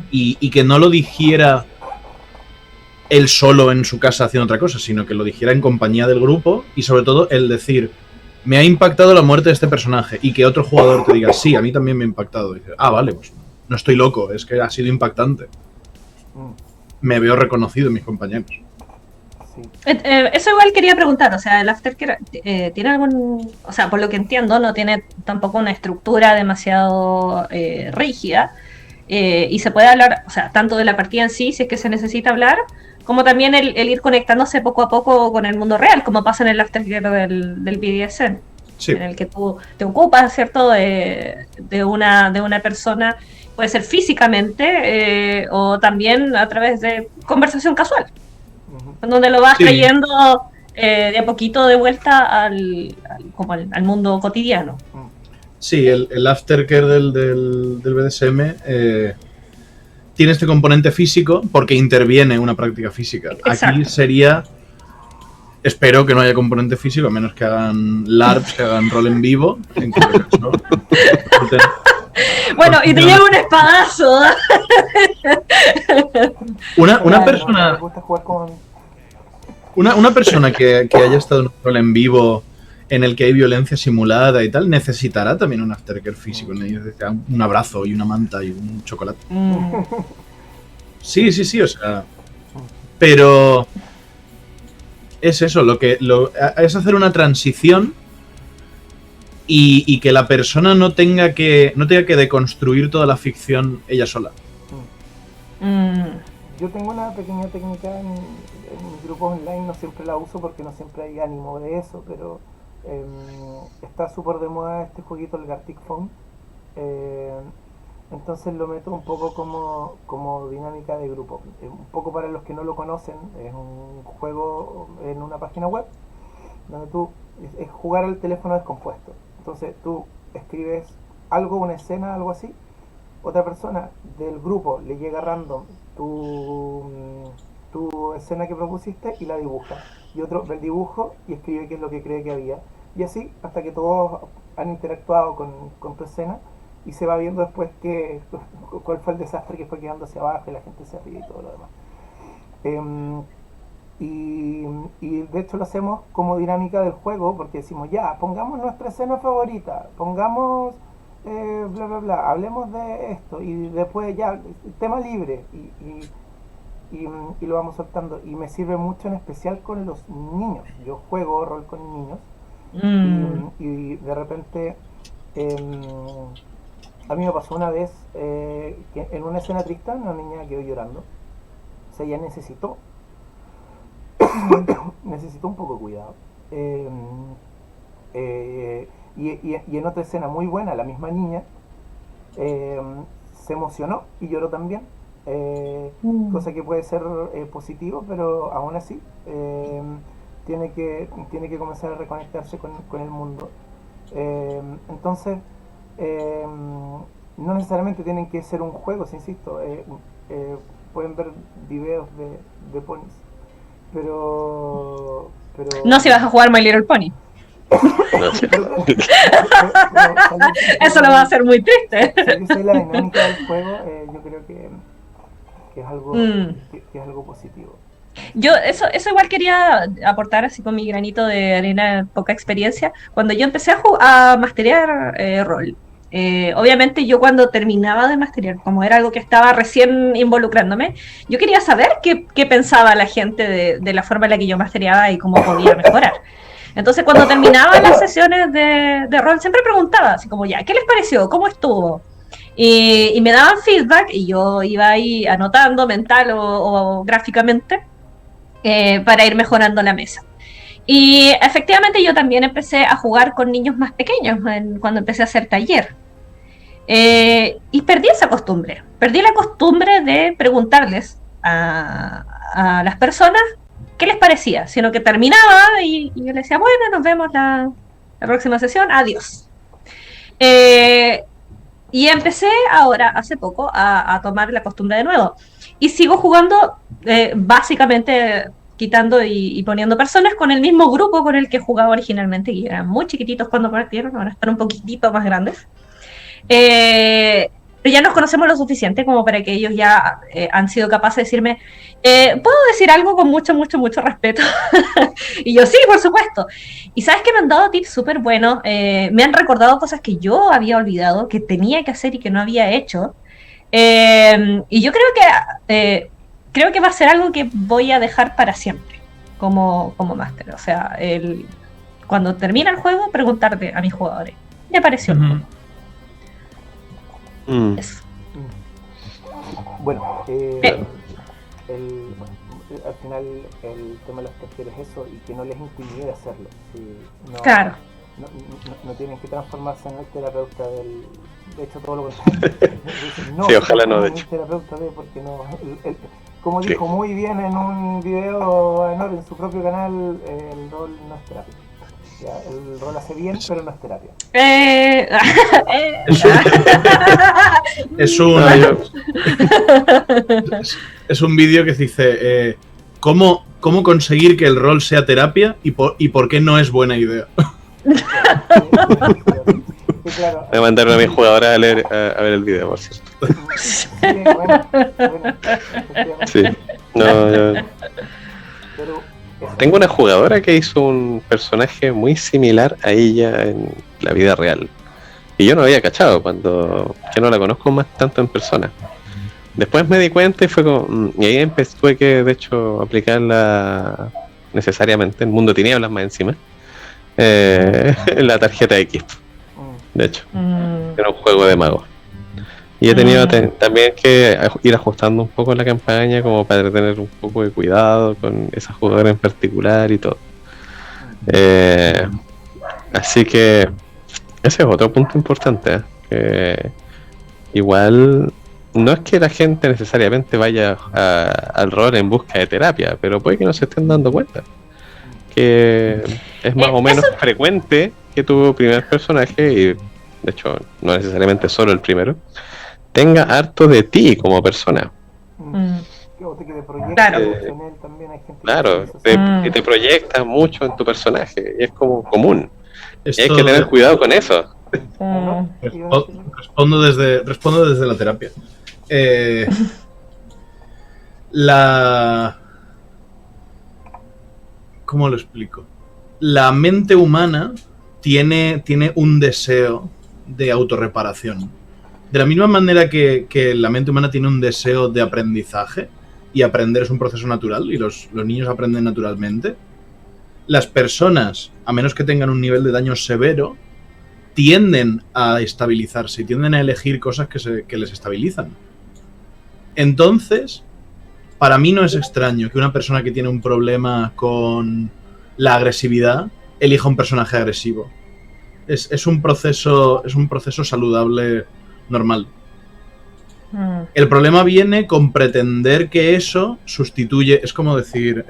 Y que no lo digiera él solo en su casa haciendo otra cosa, sino que lo digiera en compañía del grupo y sobre todo el decir, me ha impactado la muerte de este personaje y que otro jugador te diga, sí, a mí también me ha impactado. Y dices, vale, pues no estoy loco, es que ha sido impactante. Me veo reconocido en mis compañeros. Sí. Eso igual quería preguntar, o sea, el aftercare tiene algún, o sea, por lo que entiendo, no tiene tampoco una estructura demasiado rígida y se puede hablar, o sea, tanto de la partida en sí, si es que se necesita hablar, como también el ir conectándose poco a poco con el mundo real, como pasa en el aftercare del BDSM, sí. En el que tú te ocupas, ¿cierto?, de una persona, puede ser físicamente o también a través de conversación casual. Donde lo vas trayendo de a poquito de vuelta al mundo cotidiano. Sí, el aftercare del BDSM tiene este componente físico porque interviene una práctica física. Exacto. Aquí sería... Espero que no haya componente físico, a menos que hagan LARPs, que hagan rol en vivo. En caso, ¿no? Bueno, y te lleva un espadazo. Una persona... Una persona que haya estado en un rol en vivo en el que hay violencia simulada y tal, necesitará también un aftercare físico. Un abrazo y una manta y un chocolate. Sí, o sea... Pero... Es eso, es hacer una transición y que la persona no tenga que deconstruir toda la ficción ella sola. Yo tengo una pequeña técnica en mis grupos online, no siempre la uso porque no siempre hay ánimo de eso, pero está súper de moda este jueguito, el Gartic Phone. Entonces lo meto un poco como dinámica de grupo. Un poco para los que no lo conocen, es un juego en una página web donde es jugar al teléfono descompuesto. Entonces tú escribes algo, una escena, algo así, otra persona del grupo le llega random tu escena que propusiste y la dibuja. Y otro ve el dibujo y escribe qué es lo que cree que había. Y así hasta que todos han interactuado con tu escena. y se va viendo después cuál fue el desastre que fue quedando hacia abajo y la gente se ríe y todo lo demás. Y de hecho lo hacemos como dinámica del juego, porque decimos, ya, pongamos nuestra escena favorita, pongamos bla bla bla, hablemos de esto, y después ya, tema libre, y lo vamos soltando. Y me sirve mucho, en especial con los niños. Yo juego rol con niños, y de repente a mí me pasó una vez que en una escena triste una niña quedó llorando. O sea, ella necesitó un poco de cuidado. Y en otra escena muy buena, la misma niña se emocionó y lloró también, cosa que puede ser positivo, pero aún así tiene que comenzar a reconectarse con el mundo. Entonces, no necesariamente tienen que ser un juego, si insisto, pueden ver videos de ponis, pero No si vas a jugar My Little Pony. Eso lo va a hacer muy triste. Esa es la dinámica del juego. Yo creo que es algo que es algo positivo. Yo eso igual quería aportar así con mi granito de arena, poca experiencia. Cuando yo empecé a masterear rol, obviamente yo cuando terminaba de masterear, como era algo que estaba recién involucrándome, yo quería saber qué pensaba la gente de la forma en la que yo mastereaba y cómo podía mejorar. Entonces cuando terminaba las sesiones de rol siempre preguntaba así como, ya, ¿qué les pareció? ¿Cómo estuvo? Y me daban feedback y yo iba ahí anotando mental o gráficamente para ir mejorando la mesa. Y efectivamente yo también empecé a jugar con niños más pequeños cuando empecé a hacer taller. Y perdí esa costumbre. Perdí la costumbre de preguntarles a las personas qué les parecía, sino que terminaba y yo les decía, bueno, nos vemos la próxima sesión, adiós. Y empecé ahora, hace poco, a tomar la costumbre de nuevo. Y sigo jugando básicamente quitando y poniendo personas con el mismo grupo con el que jugaba originalmente, que eran muy chiquititos cuando partieron, ahora están un poquitito más grandes. Pero ya nos conocemos lo suficiente como para que ellos ya han sido capaces de decirme, ¿puedo decir algo con mucho respeto? Y yo, sí, por supuesto. Y sabes que me han dado tips súper buenos, me han recordado cosas que yo había olvidado, que tenía que hacer y que no había hecho. Y yo creo que va a ser algo que voy a dejar para siempre como máster. O sea, cuando termina el juego, preguntarte a mis jugadores, ¿qué pareció el juego? Eso. Bueno, al final el tema de los testers es eso, y que no les intimide hacerlo. Claro. No tienen que transformarse en el terapeuta de hecho, todo lo contrario. No, sí, ojalá no, de hecho. Terapeuta porque no, como dijo muy bien en un video en su propio canal, el rol no es terapia. Ya, el rol hace bien, pero no es terapia. Es un vídeo que dice ¿cómo conseguir que el rol sea terapia y por qué no es buena idea. Claro. Me mandaron a mi jugadora a ver el video, por cierto. Sí, bueno, sí. No, pero tengo una jugadora que hizo un personaje muy similar a ella en la vida real. Y yo no había cachado que no la conozco más tanto en persona. Después me di cuenta y fue como... y ahí tuve que, de hecho, aplicarla necesariamente en Mundo Tinieblas más encima. La tarjeta X, de hecho. Era un juego de magos. Y he tenido también que ir ajustando un poco la campaña como para tener un poco de cuidado con esa jugadora en particular y todo. Así que ese es otro punto importante, que igual no es que la gente necesariamente vaya al rol en busca de terapia, pero puede que no se estén dando cuenta que es más o menos frecuente que tu primer personaje, y de hecho no necesariamente solo el primero, tenga harto de ti como persona. Claro, te proyectas mucho en tu personaje y es como común. Y hay que tener cuidado con eso. ¿No? ¿Ibas a decir? Respondo desde la terapia. La... ¿Cómo lo explico? La mente humana tiene un deseo de autorreparación. De la misma manera que la mente humana tiene un deseo de aprendizaje, y aprender es un proceso natural, y los niños aprenden naturalmente, las personas, a menos que tengan un nivel de daño severo, tienden a estabilizarse y tienden a elegir cosas que les estabilizan. Entonces, para mí no es extraño que una persona que tiene un problema con la agresividad elija un personaje agresivo. Es un proceso saludable normal. El problema viene con pretender que eso sustituye. Es como decir,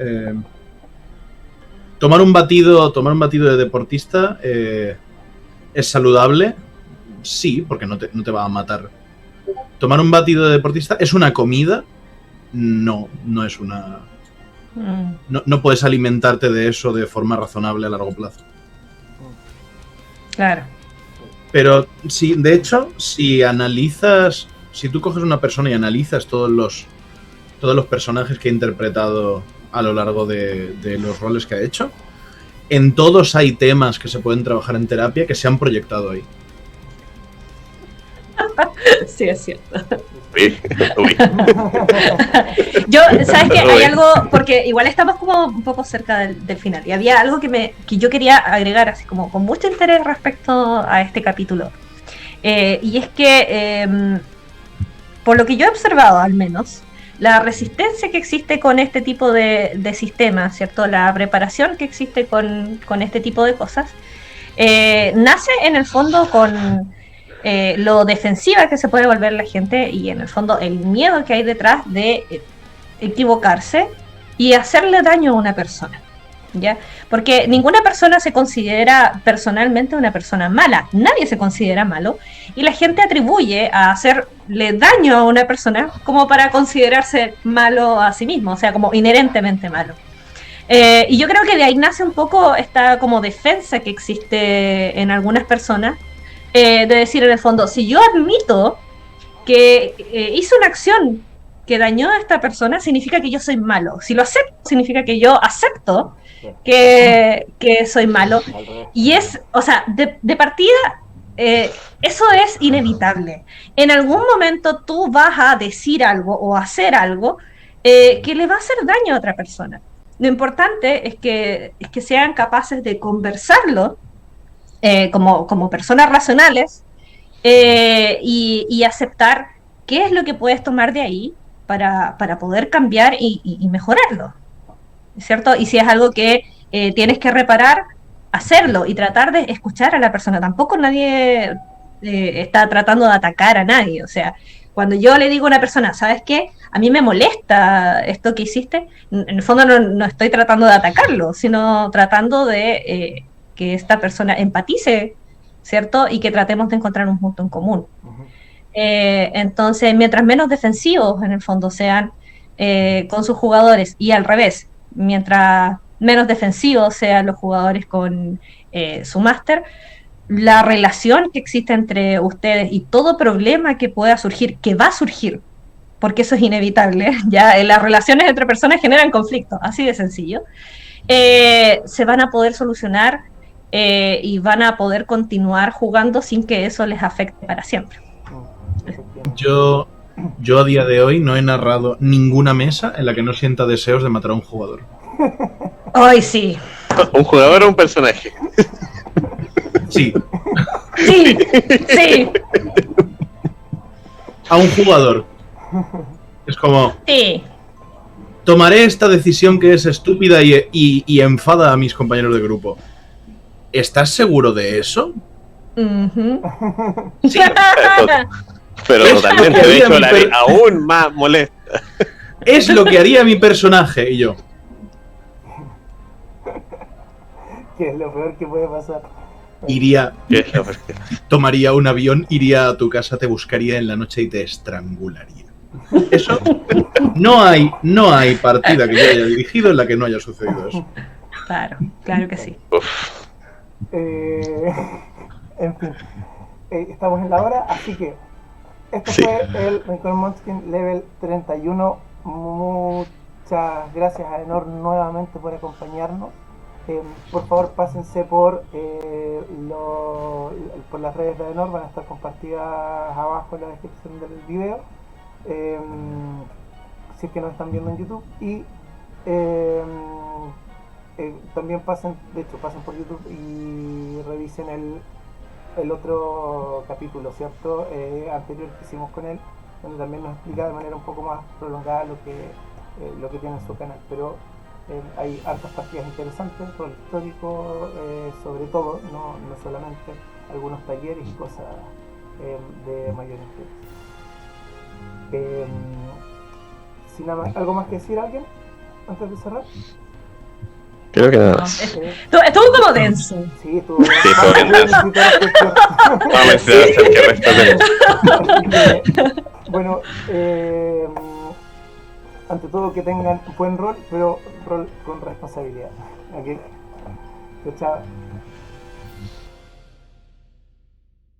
tomar un batido de deportista es saludable, sí, porque no te va a matar. Tomar un batido de deportista es una comida, no es una. No puedes alimentarte de eso de forma razonable a largo plazo. Claro. Pero sí, de hecho, si tú coges una persona y analizas todos los personajes que ha interpretado a lo largo de los roles que ha hecho, en todos hay temas que se pueden trabajar en terapia que se han proyectado ahí. Sí, es cierto. Uy. Yo, ¿sabes qué? Hay algo, porque igual estamos como un poco cerca del final, y había algo que yo quería agregar así como con mucho interés respecto a este capítulo. Y es que, por lo que yo he observado al menos, la resistencia que existe con este tipo de sistemas, ¿cierto? La preparación que existe con este tipo de cosas, nace en el fondo con lo defensiva que se puede volver la gente, y en el fondo el miedo que hay detrás de equivocarse y hacerle daño a una persona, ¿ya? Porque ninguna persona se considera personalmente una persona mala, nadie se considera malo, y la gente atribuye a hacerle daño a una persona como para considerarse malo a sí mismo, o sea, como inherentemente malo. Y yo creo que de ahí nace un poco esta como defensa que existe en algunas personas, de decir en el fondo, si yo admito que hice una acción que dañó a esta persona, significa que yo soy malo. Si lo acepto, significa que yo acepto que soy malo. Y es, o sea, de partida, eso es inevitable. En algún momento tú vas a decir algo o hacer algo que le va a hacer daño a otra persona. Lo importante es que sean capaces de conversarlo como personas racionales, y aceptar qué es lo que puedes tomar de ahí para poder cambiar y mejorarlo, ¿cierto? Y si es algo que tienes que reparar, hacerlo y tratar de escuchar a la persona. Tampoco nadie está tratando de atacar a nadie. O sea, cuando yo le digo a una persona, ¿sabes qué? A mí me molesta esto que hiciste, en el fondo no estoy tratando de atacarlo, sino tratando de que esta persona empatice, ¿cierto? Y que tratemos de encontrar un punto en común. Entonces, mientras menos defensivos en el fondo sean con sus jugadores, y al revés, mientras menos defensivos sean los jugadores con su máster, la relación que existe entre ustedes y todo problema que pueda surgir, que va a surgir, porque eso es inevitable, ya las relaciones entre personas generan conflicto, así de sencillo, se van a poder solucionar y van a poder continuar jugando sin que eso les afecte para siempre. Yo a día de hoy no he narrado ninguna mesa en la que no sienta deseos de matar a un jugador. ¡Ay, sí! ¿Un jugador o un personaje? Sí. ¡Sí! ¡Sí! A un jugador. Es como... Sí. Tomaré esta decisión que es estúpida y enfada a mis compañeros de grupo. ¿Estás seguro de eso? Uh-huh. Sí. Pero totalmente, de hecho la haré aún más molesta. Es lo que haría mi personaje. Y yo, Que es lo peor que puede pasar. tomaría un avión, iría a tu casa, te buscaría en la noche y te estrangularía. Eso, no hay partida que yo haya dirigido en la que no haya sucedido eso. Claro, claro que sí. En fin, estamos en la hora, así que esto Sí. fue el Rincón Munchkin Level 31. Muchas gracias a Enor nuevamente por acompañarnos. Por favor, pásense por las redes de Enor, van a estar compartidas abajo en la descripción del video. Si es que nos están viendo en YouTube. Y también pasen por YouTube y revisen el otro capítulo, ¿cierto? Anterior que hicimos con él, donde también nos explica de manera un poco más prolongada lo que tiene en su canal. Pero hay hartas partidas interesantes, rol histórico, sobre todo, no solamente algunos talleres y cosas de mayor interés. Sin nada más, ¿algo más que decir alguien antes de cerrar? Creo que nada No, más. estuvo como denso. Sí, estuvo bien. Sí, estuvo bien denso. Vamos a mencionar que resto de... Bueno, ante todo que tengan buen rol, pero rol con responsabilidad. ¿Ok? Chao.